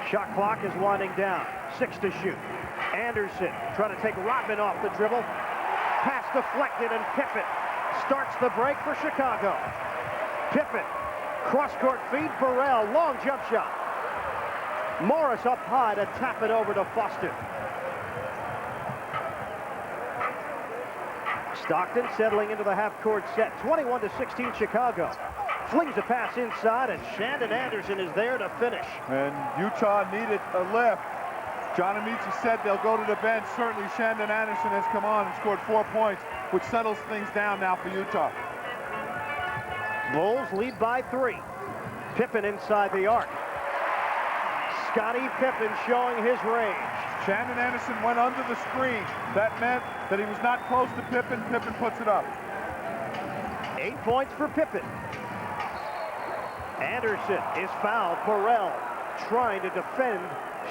Shot clock is winding down. 6 to shoot. Anderson trying to take Rodman off the dribble. Pass deflected, and Pippen starts the break for Chicago. Pippen, cross-court feed, Burrell, long jump shot. Morris up high to tap it over to Foster. Stockton settling into the half-court set. 21-16 Chicago. Flings a pass inside, and Shandon Anderson is there to finish. And Utah needed a lift. John Amici said they'll go to the bench. Certainly Shandon Anderson has come on and scored 4 points, which settles things down now for Utah. Bulls lead by 3. Pippen inside the arc. Scottie Pippen showing his range. Shandon Anderson went under the screen. That meant that he was not close to Pippen. Pippen puts it up. 8 points for Pippen. Anderson is fouled. Burrell trying to defend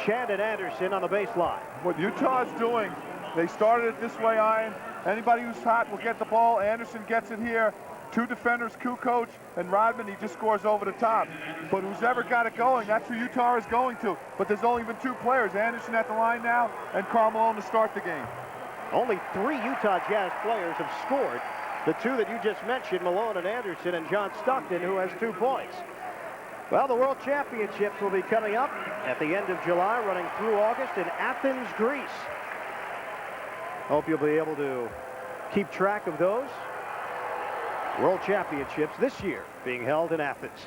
Shandon Anderson on the baseline. What Utah is doing, they started it this way, Ian. Anybody who's hot will get the ball. Anderson gets it here. 2 defenders, Kukoc and Rodman, he just scores over the top. But who's ever got it going, that's who Utah is going to. But there's only been 2 players, Anderson at the line now and Karl Malone to start the game. Only 3 Utah Jazz players have scored. The 2 that you just mentioned, Malone and Anderson, and John Stockton, who has 2 points. Well, the World Championships will be coming up at the end of July, running through August in Athens, Greece. Hope you'll be able to keep track of those World Championships this year being held in Athens.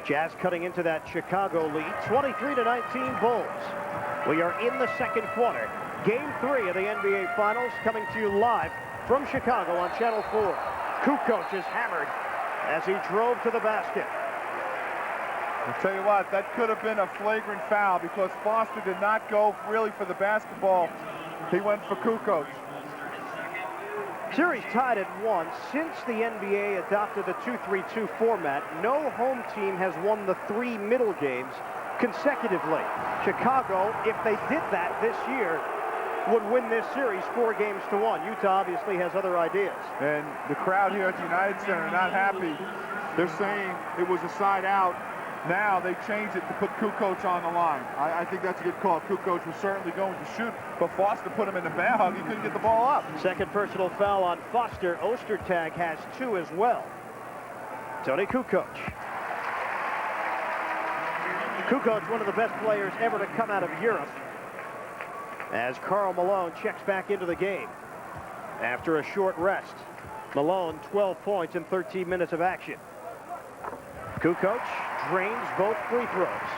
Jazz cutting into that Chicago lead, 23-19 Bulls. We are in the second quarter. Game 3 of the NBA Finals coming to you live from Chicago on Channel 4. Kukoc is hammered as he drove to the basket. I'll tell you what, that could have been a flagrant foul because Foster did not go really for the basketball. He went for Kukoc. Series tied at 1. Since the NBA adopted the 2-3-2 format, no home team has won the 3 middle games consecutively. Chicago, if they did that this year, would win this series 4-1. Utah obviously has other ideas. And the crowd here at the United Center are not happy. They're saying it was a side out. Now they changed it to put Kukoc on the line. I think that's a good call. Kukoc was certainly going to shoot, but Foster put him in the bear hug. He couldn't get the ball up. Second personal foul on Foster. Ostertag has 2 as well. Tony Kukoc. Kukoc, one of the best players ever to come out of Europe, as Karl Malone checks back into the game after a short rest. Malone, 12 points in 13 minutes of action. Kukoc drains both free throws.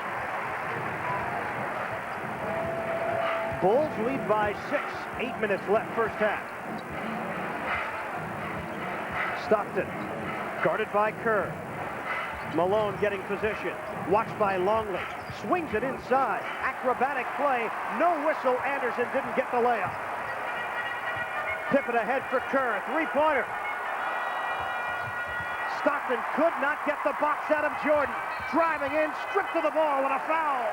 Bulls lead by 6. 8 minutes left first half. Stockton guarded by Kerr. Malone getting position. Watched by Longley. Swings it inside. Acrobatic play. No whistle. Anderson didn't get the layup. Pippen ahead for Kerr. 3-pointer. Stockton could not get the box out of Jordan. Driving in, stripped to the ball with a foul.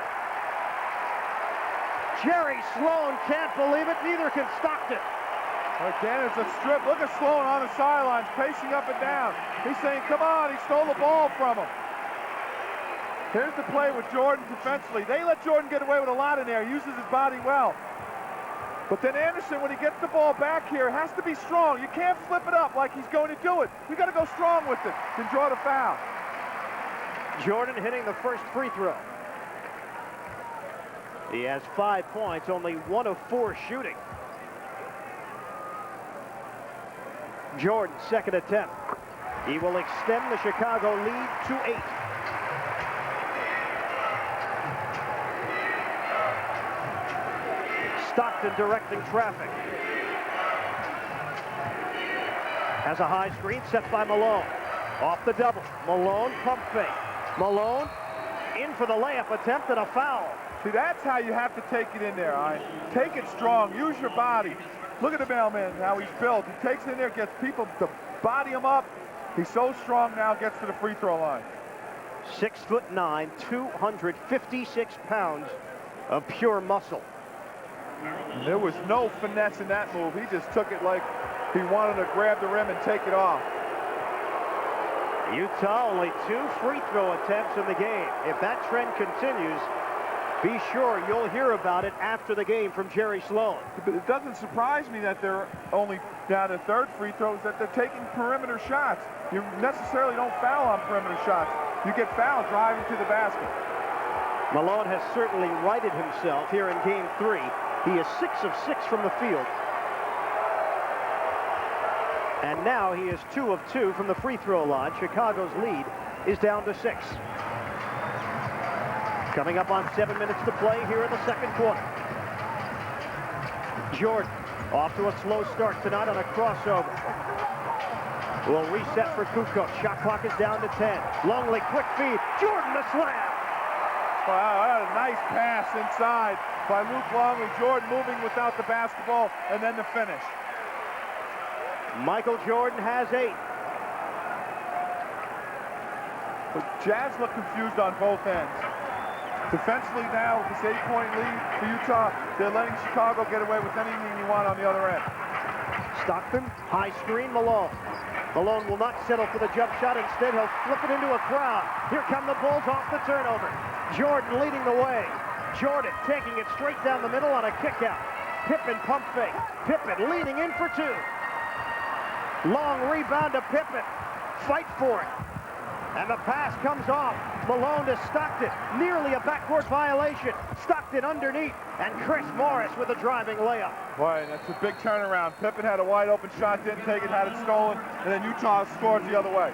Jerry Sloan can't believe it. Neither can Stockton. Again, it's a strip. Look at Sloan on the sidelines, pacing up and down. He's saying, come on, he stole the ball from him. Here's the play with Jordan defensively. They let Jordan get away with a lot in there. He uses his body well. But then Anderson, when he gets the ball back here, has to be strong. You can't flip it up like he's going to do it. You got to go strong with it to draw the foul. Jordan hitting the first free throw. He has 5 points, only 1 of 4 shooting. Jordan, second attempt. He will extend the Chicago lead to 8. Stockton directing traffic. Has a high screen set by Malone. Off the double. Malone pump fake. Malone in for the layup attempt and a foul. See, that's how you have to take it in there, all right? Take it strong. Use your body. Look at the mailman, how he's built. He takes it in there, gets people to body him up. He's so strong now, gets to the free throw line. 6'9", 256 pounds of pure muscle. There was no finesse in that move. He just took it like he wanted to grab the rim and take it off. Utah only 2 free throw attempts in the game. If that trend continues, be sure you'll hear about it after the game from Jerry Sloan. But it doesn't surprise me that they're only down to third free throws, that they're taking perimeter shots. You necessarily don't foul on perimeter shots. You get fouled driving to the basket. Malone has certainly righted himself here in game 3. He is 6 of 6 from the field. And now he is 2 of 2 from the free throw line. Chicago's lead is down to 6. Coming up on 7 minutes to play here in the second quarter. Jordan off to a slow start tonight on a crossover. Will reset for Kukoc. Shot clock is down to 10. Longley, quick feed. Jordan the slam. Wow, a nice pass inside by Luke Longley. Jordan moving without the basketball, and then the finish. Michael Jordan has 8. But Jazz look confused on both ends. Defensively now, with this 8-point lead for Utah, they're letting Chicago get away with anything you want on the other end. Stockton, high screen, Malone. Malone will not settle for the jump shot. Instead, he'll flip it into a crowd. Here come the Bulls off the turnover. Jordan leading the way. Jordan taking it straight down the middle on a kick out. Pippen pump fake. Pippen leaning in for 2. Long rebound to Pippen. Fight for it. And the pass comes off. Malone to Stockton. Nearly a backcourt violation. Stockton underneath. And Chris Morris with a driving layup. Boy, that's a big turnaround. Pippen had a wide open shot, didn't take it, had it stolen, and then Utah scored the other way.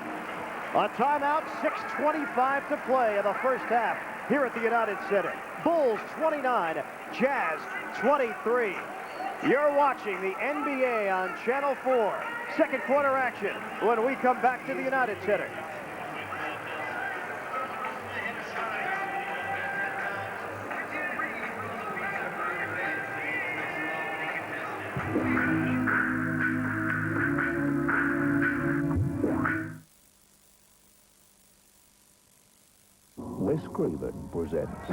A timeout, 6:25 to play in the first half here at the United Center. Bulls 29, Jazz 23. You're watching the NBA on Channel 4. Second quarter action when we come back to the United Center. Wes Craven presents.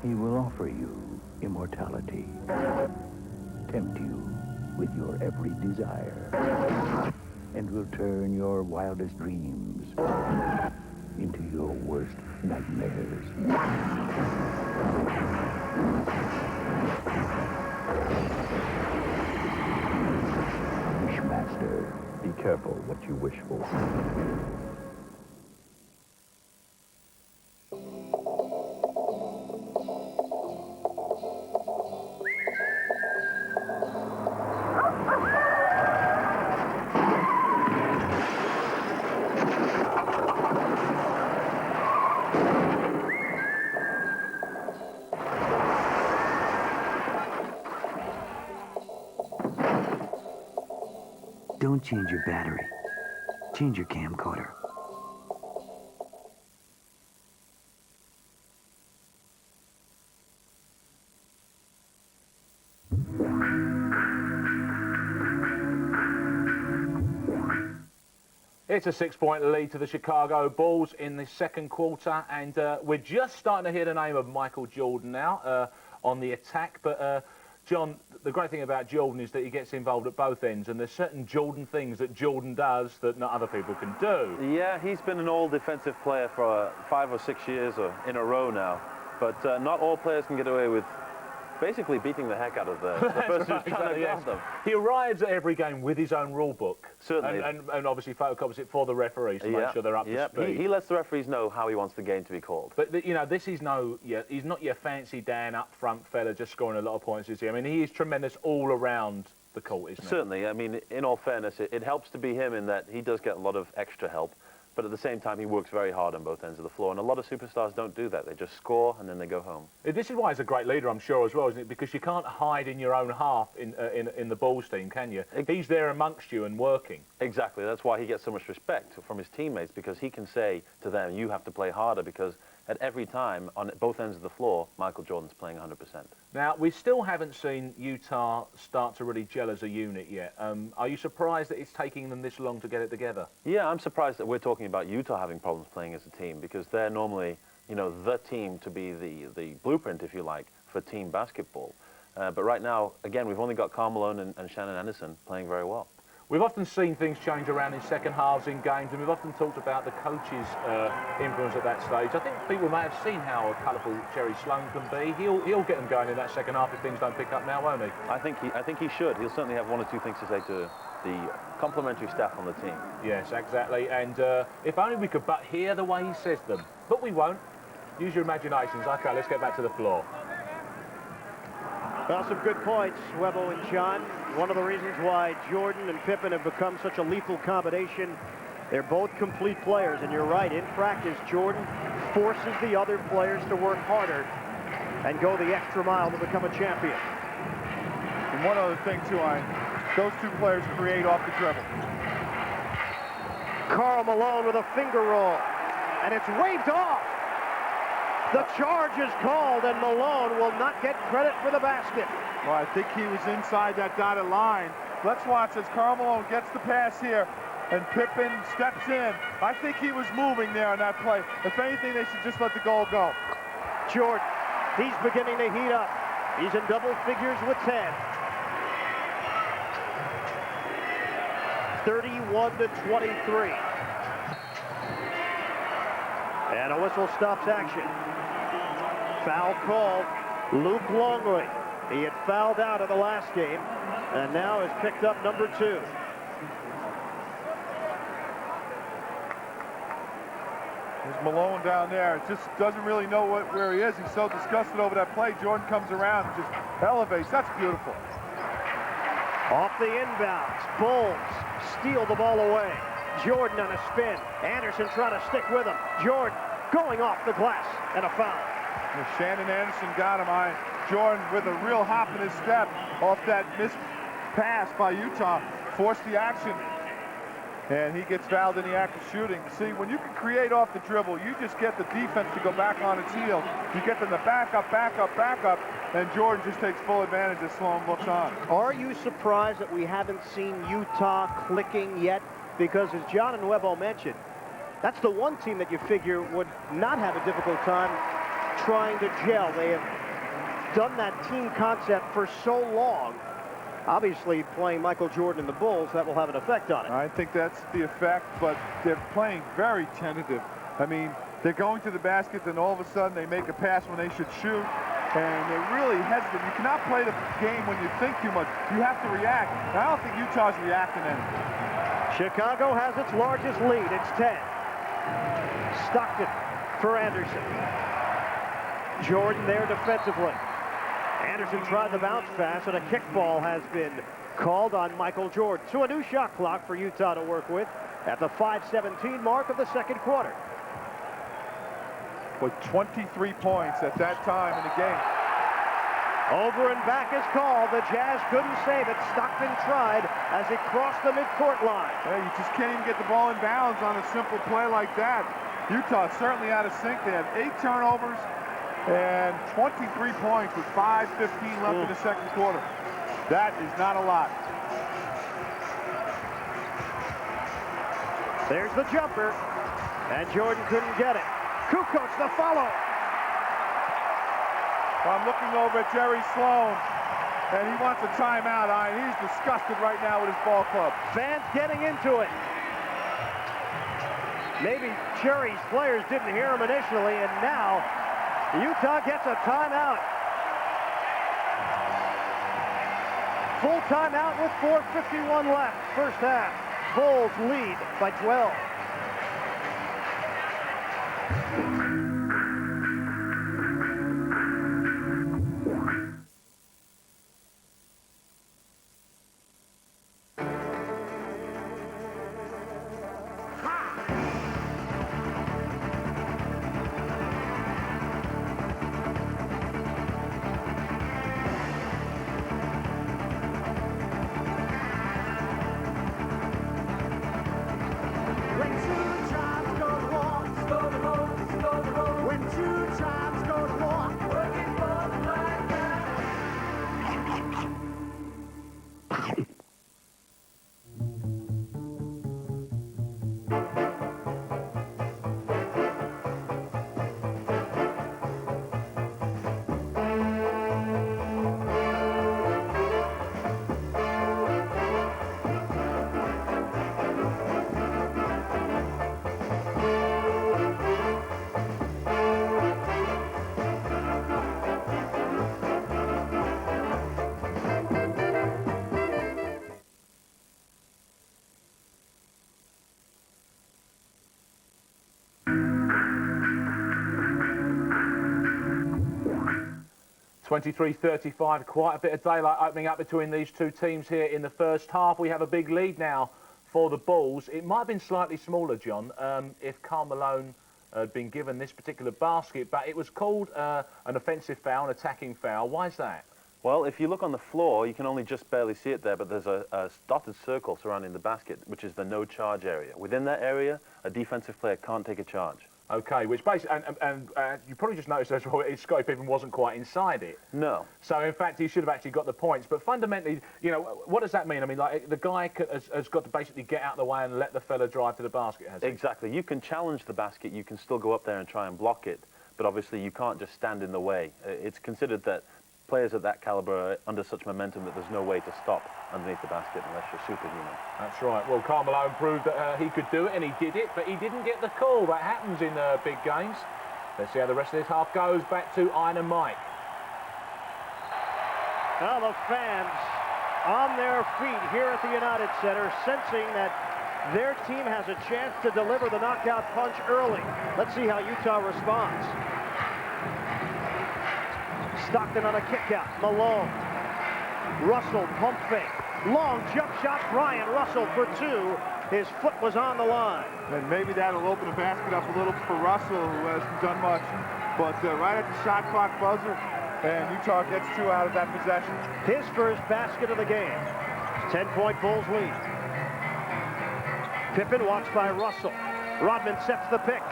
He will offer you immortality, tempt you with your every desire, and will turn your wildest dreams into your worst nightmares. Wishmaster, be careful what you wish for. Don't change your battery. Change your camcorder. It's a 6-point lead to the Chicago Bulls in the second quarter, and we're just starting to hear the name of Michael Jordan now. on the attack. But, John, the great thing about Jordan is that he gets involved at both ends, and there's certain Jordan things that Jordan does that not other people can do. Yeah, he's been an all-defensive player for 5 or 6 years in a row now. But not all players can get away with basically beating the heck out of the person who's trying to guard them. He arrives at every game with his own rule book. Certainly. And obviously photocopies it for the referees to make sure they're up to speed. He lets the referees know how he wants the game to be called. But, you know, this is he's not your fancy Dan up-front fella just scoring a lot of points, is he? I mean, he is tremendous all around the court, isn't he? Certainly. I mean, in all fairness, it helps to be him in that he does get a lot of extra help. But at the same time, he works very hard on both ends of the floor. And a lot of superstars don't do that. They just score and then they go home. This is why he's a great leader, I'm sure, as well, isn't it? Because you can't hide in your own half in the Bulls team, can you? He's there amongst you and working. Exactly. That's why he gets so much respect from his teammates, because he can say to them, you have to play harder, because at every time, on both ends of the floor, Michael Jordan's playing 100%. Now, we still haven't seen Utah start to really gel as a unit yet. Are you surprised that it's taking them this long to get it together? Yeah, I'm surprised that we're talking about Utah having problems playing as a team, because they're normally, you know, the team to be the blueprint, if you like, for team basketball. But right now, again, we've only got Karl Malone and Shannon Anderson playing very well. We've often seen things change around in second halves in games, and we've often talked about the coach's influence at that stage. I think people may have seen how colourful Jerry Sloan can be. He'll get them going in that second half if things don't pick up now, won't he? I think he should. He'll certainly have one or two things to say to the complementary staff on the team. Yes, exactly. And if only we could but hear the way he says them. But we won't. Use your imaginations. OK, let's get back to the floor. Well, some good points, Webbo and John. One of the reasons why Jordan and Pippen have become such a lethal combination, they're both complete players. And you're right, in practice, Jordan forces the other players to work harder and go the extra mile to become a champion. And one other thing, too, those two players create off the dribble. Karl Malone with a finger roll, and it's waved off. The charge is called, and Malone will not get credit for the basket. Well, I think he was inside that dotted line. Let's watch as Karl Malone gets the pass here, and Pippen steps in. I think he was moving there on that play. If anything, they should just let the goal go. Jordan, he's beginning to heat up. He's in double figures with 10. 31-23. And a whistle stops action. Foul called. Luke Longley. He had fouled out in the last game, and now has picked up number 2. There's Malone down there. Just doesn't really know where he is. He's so disgusted over that play. Jordan comes around and just elevates. That's beautiful. Off the inbounds. Bulls steal the ball away. Jordan on a spin. Anderson trying to stick with him. Jordan going off the glass, and a foul. Well, Shannon Anderson got him. Jordan with a real hop in his step off that missed pass by Utah. Forced the action. And he gets fouled in the act of shooting. See, when you can create off the dribble, you just get the defense to go back on its heels. You get them to back up, and Jordan just takes full advantage as Sloan looks on. Are you surprised that we haven't seen Utah clicking yet? Because as John and Webbo mentioned, that's the one team that you figure would not have a difficult time trying to gel. They have done that team concept for so long. Obviously, playing Michael Jordan and the Bulls, that will have an effect on it. I think that's the effect, but they're playing very tentative. I mean, they're going to the basket, then all of a sudden they make a pass when they should shoot, and they're really hesitant. You cannot play the game when you think too much. You have to react. And I don't think Utah's reacting any. Chicago has its largest lead. It's 10. Stockton for Anderson. Jordan there defensively. Anderson tried the bounce pass, and a kickball has been called on Michael Jordan. So a new shot clock for Utah to work with at the 5:17 mark of the second quarter. With 23 points at that time in the game. Over and back is called. The Jazz couldn't save it. Stockton tried as he crossed the midcourt line. Yeah, you just can't even get the ball in bounds on a simple play like that. Utah certainly out of sync. They had 8 turnovers and 23 points with 5:15 left in the second quarter. That is not a lot. There's the jumper, and Jordan couldn't get it. Kukoc the follow. I'm looking over at Jerry Sloan, and he wants a timeout. He's disgusted right now with his ball club. Fans getting into it. Maybe Cherry's players didn't hear him initially, and now Utah gets a timeout. Full timeout with 4:51 left, first half. Bulls lead by 12. (23:35), quite a bit of daylight opening up between these two teams here in the first half. We have a big lead now for the Bulls. It might have been slightly smaller, John, if Karl Malone had been given this particular basket, but it was called an offensive foul, an attacking foul. Why is that? Well, if you look on the floor, you can only just barely see it there, but there's a dotted circle surrounding the basket, which is the no-charge area. Within that area, a defensive player can't take a charge. Okay, which basically, and you probably just noticed as well, Scottie Pippen wasn't quite inside it. No. So, in fact, he should have actually got the points. But fundamentally, you know, what does that mean? I mean, like, the guy has got to basically get out of the way and let the fella drive to the basket, has he? Exactly. You can challenge the basket. You can still go up there and try and block it. But obviously, you can't just stand in the way. It's considered that players at that caliber are under such momentum that there's no way to stop underneath the basket unless you're superhuman. That's right. Well, Karl Malone proved that he could do it, and he did it, but he didn't get the call. That happens in big games. Let's see how the rest of this half goes. Back to Iron and Mike. Now the fans on their feet here at the United Center, sensing that their team has a chance to deliver the knockout punch early. Let's see how Utah responds. Stockton on a kick-out. Malone. Russell, pump fake. Long jump shot. Brian Russell for two. His foot was on the line. And maybe that'll open the basket up a little for Russell, who hasn't done much. But right at the shot clock buzzer, and Utah gets two out of that possession. His first basket of the game. 10-point Bulls lead. Pippen watched by Russell. Rodman sets the pick.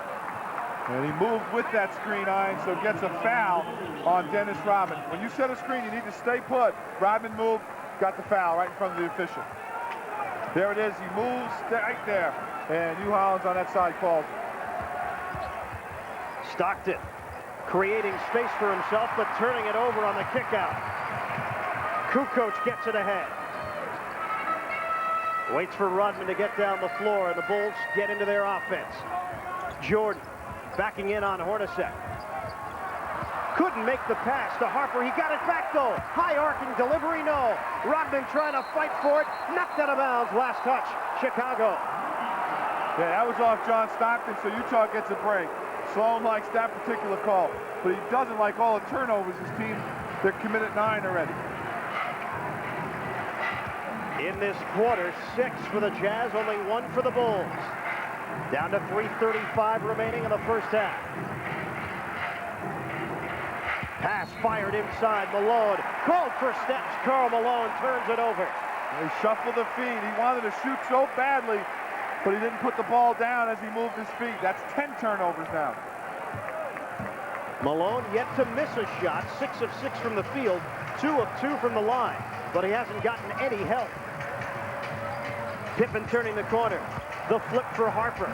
And he moved with that screen, so gets a foul on Dennis Rodman. When you set a screen, you need to stay put. Rodman moved, got the foul right in front of the official. There it is. He moves right there. And Hugh Hollins on that side called. Stockton creating space for himself, but turning it over on the kick-out. Kukoc gets it ahead. Waits for Rodman to get down the floor, and the Bulls get into their offense. Jordan backing in on Hornacek. Couldn't make the pass to Harper. He got it back, though. High arcing delivery, no. Rodman trying to fight for it. Knocked out of bounds. Last touch, Chicago. Yeah, that was off John Stockton, so Utah gets a break. Sloan likes that particular call, but he doesn't like all the turnovers. His team, they're committed 9 already. In this quarter, 6 for the Jazz, only 1 for the Bulls. Down to 3:35 remaining in the first half. Pass fired inside. Malone called for steps. Karl Malone turns it over. He shuffled the feet. He wanted to shoot so badly, but he didn't put the ball down as he moved his feet. That's 10 turnovers now. Malone yet to miss a shot. 6 of 6 from the field. 2 of 2 from the line. But he hasn't gotten any help. Pippen turning the corner. The flip for Harper.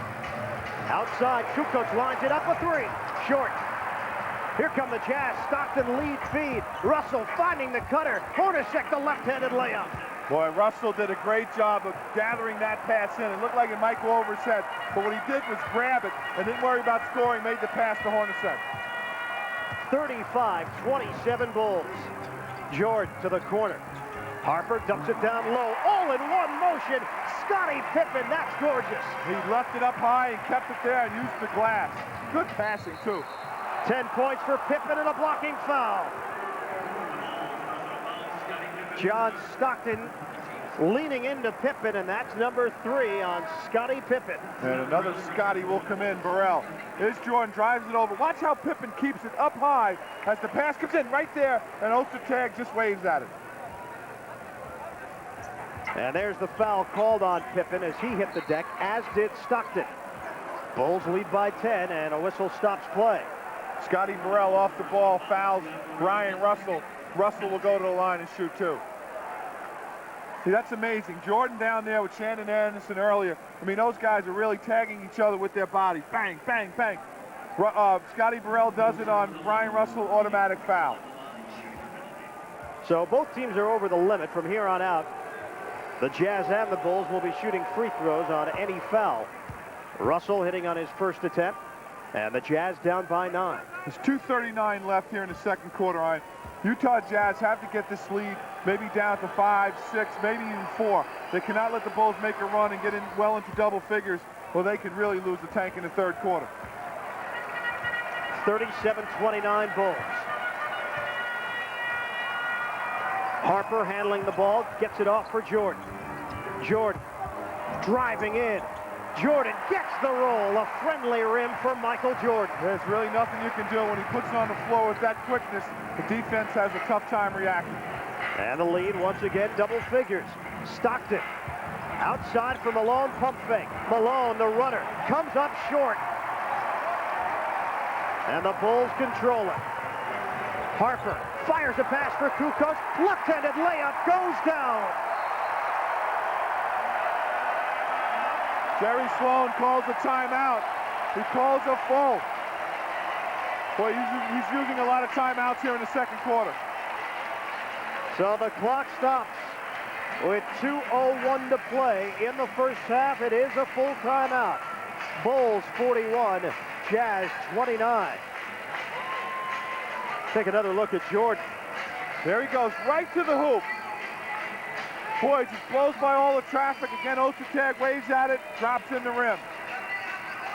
Outside, Kukoc lines it up a 3. Short. Here come the Jazz. Stockton lead feed. Russell finding the cutter. Hornacek, the left-handed layup. Boy, Russell did a great job of gathering that pass in. It looked like it might go over his head, but what he did was grab it and didn't worry about scoring, made the pass to Hornacek. 35-27 Bulls. Jordan to the corner. Harper dumps it down low. All in one motion. Scottie Pippen, that's gorgeous. He left it up high and kept it there and used the glass. Good passing, too. 10 points for Pippen and a blocking foul. John Stockton leaning into Pippen, and that's number 3 on Scottie Pippen. And another Scottie will come in, Burrell. Here's Jordan, drives it over. Watch how Pippen keeps it up high as the pass comes in right there, and Ostertag just waves at it. And there's the foul called on Pippen as he hit the deck, as did Stockton. Bulls lead by 10, and a whistle stops play. Scotty Burrell off the ball, fouls Brian Russell. Russell will go to the line and shoot 2. See, that's amazing. Jordan down there with Shannon Anderson earlier. I mean, those guys are really tagging each other with their bodies. Bang, bang, bang. Scotty Burrell does it on Brian Russell, automatic foul. So both teams are over the limit from here on out. The Jazz and the Bulls will be shooting free throws on any foul. Russell hitting on his first attempt, and the Jazz down by 9. There's 2:39 left here in the second quarter. Ryan. Utah Jazz have to get this lead maybe down to 5, 6, maybe even 4. They cannot let the Bulls make a run and get in well into double figures, or they could really lose the tank in the third quarter. 37-29 Bulls. Harper handling the ball, gets it off for Jordan. Jordan driving in. Jordan gets the roll. A friendly rim for Michael Jordan. There's really nothing you can do when he puts it on the floor with that quickness. The defense has a tough time reacting. And the lead once again, double figures. Stockton outside for Malone, pump fake. Malone, the runner, comes up short. And the Bulls control it. Harper fires a pass for Kukoc. Left-handed layup goes down. Jerry Sloan calls a timeout. He calls a full. Boy, he's using a lot of timeouts here in the second quarter. So the clock stops with 2:01 to play in the first half. It is a full timeout. Bulls 41, Jazz 29. Take another look at Jordan. There he goes, right to the hoop. Boy, just blows by all the traffic. Again, Ostertag waves at it, drops in the rim.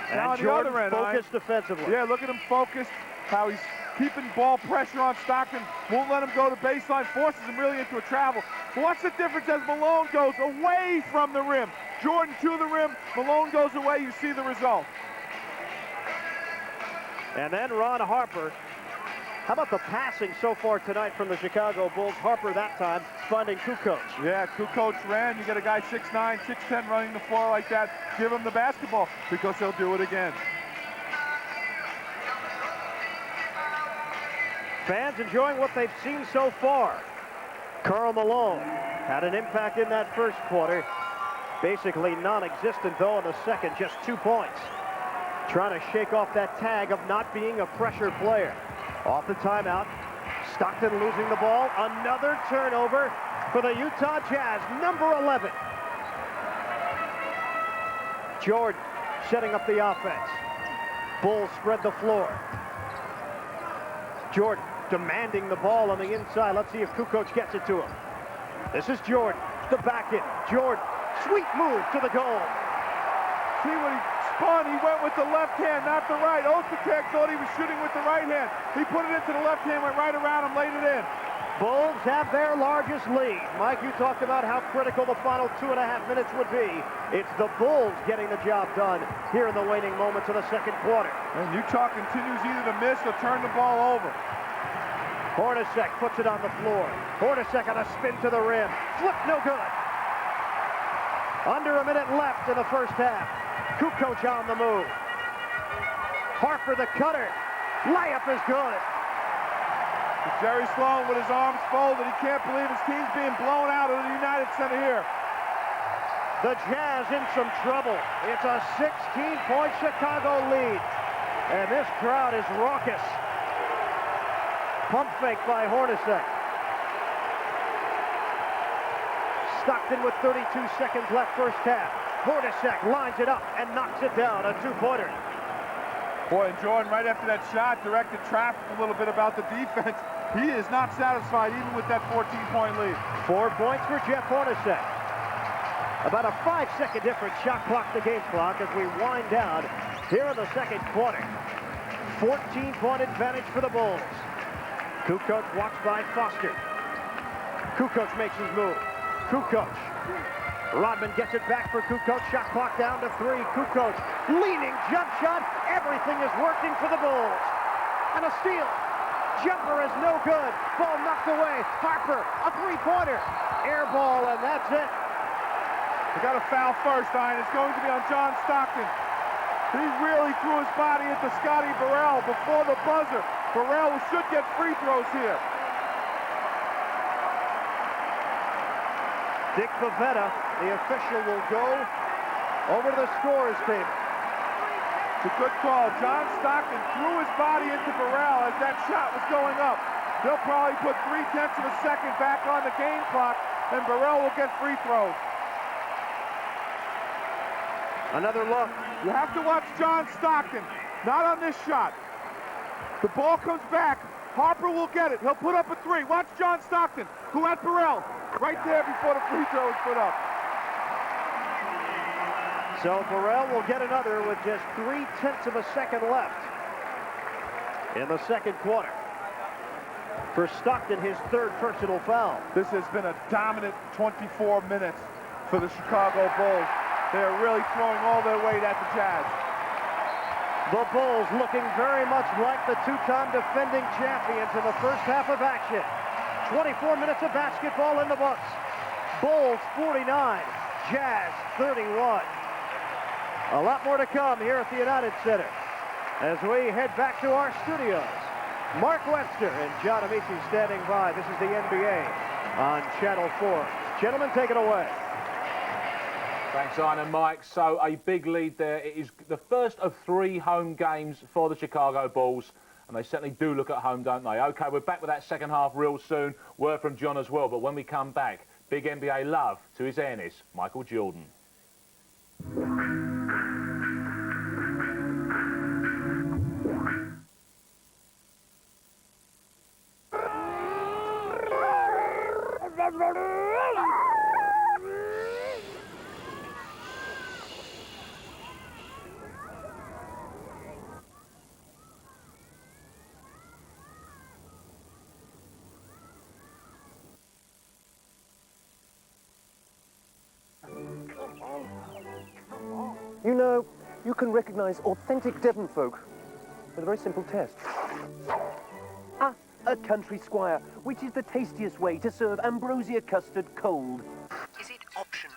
And now on Jordan the other end, focused defensively. Yeah, look at him focused, how he's keeping ball pressure on Stockton, won't let him go to baseline, forces him really into a travel. But watch the difference as Malone goes away from the rim. Jordan to the rim, Malone goes away, you see the result. And then Ron Harper. How about the passing so far tonight from the Chicago Bulls? Harper that time finding Kukoc. Yeah, Kukoc ran. You get a guy 6'9", 6'10" running the floor like that. Give him the basketball because he'll do it again. Fans enjoying what they've seen so far. Karl Malone had an impact in that first quarter. Basically non-existent, though, in the second. Just 2 points. Trying to shake off that tag of not being a pressure player. Off the timeout, Stockton losing the ball. Another turnover for the Utah Jazz, number 11. Jordan setting up the offense. Bulls spread the floor. Jordan demanding the ball on the inside. Let's see if Kukoc gets it to him. This is Jordan, the back end. Jordan, sweet move to the goal. See what he spun, he went with the left hand, not the right. Ostertag thought he was shooting with the right hand. He put it into the left hand, went right around him, laid it in. Bulls have their largest lead. Mike, you talked about how critical the final 2.5 minutes would be. It's the Bulls getting the job done here in the waning moments of the second quarter. And Utah continues either to miss or turn the ball over. Hornacek puts it on the floor. Hornacek on a spin to the rim. Flip no good. Under a minute left in the first half. Kukoc on the move. Harper the cutter. Layup is good. Jerry Sloan with his arms folded. He can't believe his team's being blown out of the United Center here. The Jazz in some trouble. It's a 16-point Chicago lead. And this crowd is raucous. Pump fake by Hornacek. Stockton with 32 seconds left first half. Hornacek lines it up and knocks it down, a two-pointer. Boy, and Jordan, right after that shot, directed traffic a little bit about the defense. He is not satisfied even with that 14-point lead. 4 points for Jeff Hornacek. About a 5-second difference, shot clock to game clock as we wind down here in the second quarter. 14-point advantage for the Bulls. Kukoc walks by Foster. Kukoc makes his move. Kukoc. Rodman gets it back for Kukoc. Shot clock down to 3. Kukoc leaning jump shot. Everything is working for the Bulls. And a steal. Jumper is no good. Ball knocked away. Harper, a three-pointer. Air ball, and that's it. They got a foul first, Ian. It's going to be on John Stockton. He really threw his body into Scotty Burrell before the buzzer. Burrell should get free throws here. Dick Pavetta, the official, will go over to the scorer's table. It's a good call. John Stockton threw his body into Burrell as that shot was going up. They'll probably put 0.3 of a second back on the game clock, and Burrell will get free throws. Another look. You have to watch John Stockton, not on this shot. The ball comes back. Harper will get it. He'll put up a 3. Watch John Stockton, who had Burrell right there before the free throw was put up. So Burrell will get another with just 0.3 of a second left in the second quarter. For Stockton, his third personal foul. This has been a dominant 24 minutes for the Chicago Bulls. They're really throwing all their weight at the Jazz. The Bulls looking very much like the two-time defending champions in the first half of action. 24 minutes of basketball in the books. Bulls 49, Jazz 31. A lot more to come here at the United Center as we head back to our studios. Mark Webster and John Amici standing by. This is the NBA on Channel 4. Gentlemen, take it away. Thanks, Ian and Mike. So a big lead there. It is the first of 3 home games for the Chicago Bulls, and they certainly do look at home, don't they? OK, we're back with that second half real soon. Word from John as well, but when we come back, big NBA love to His Airness, Michael Jordan. You know, you can recognize authentic Devon folk with a very simple test. A country squire, which is the tastiest way to serve ambrosia custard cold. Is it option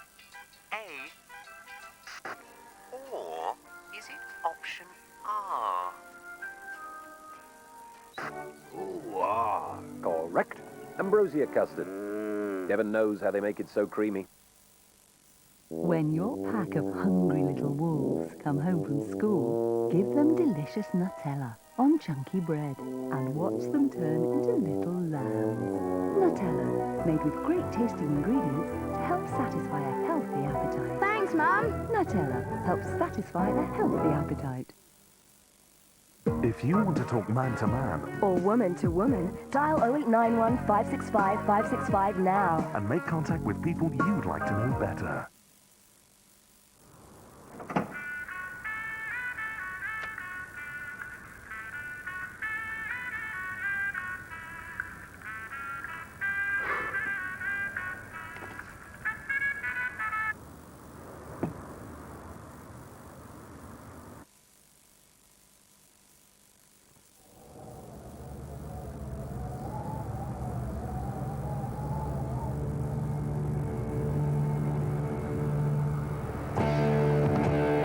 A? Or is it option R? Ooh, correct. Ambrosia custard. Devon knows how they make it so creamy. When your pack of hungry little wolves come home from school, give them delicious Nutella on chunky bread and watch them turn into little lambs. Nutella, made with great tasting ingredients to help satisfy a healthy appetite. Thanks, Mum. Nutella helps satisfy a healthy appetite. If you want to talk man to man or woman to woman, dial 0891 565 565 now. and make contact with people you'd like to know better.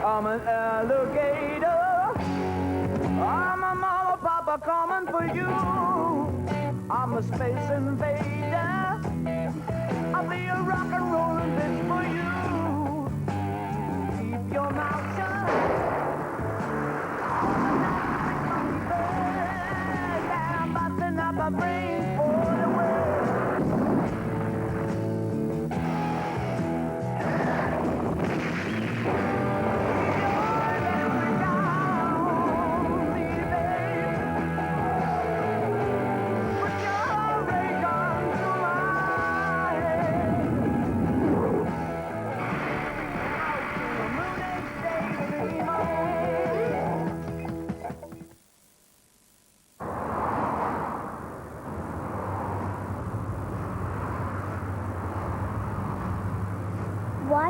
I'm an alligator. I'm a mama, papa coming for you. I'm a space invader. I'll be a rock and rollin' bitch for you. Keep your mouth shut. I'm busting up a brick.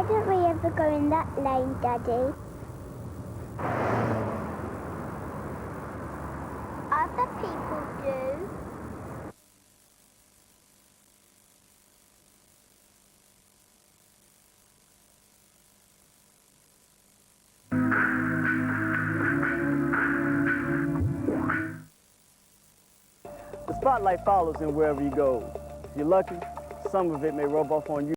Why don't we ever go in that lane, Daddy? Other people do. The spotlight follows him wherever you go. If you're lucky, some of it may rub off on you.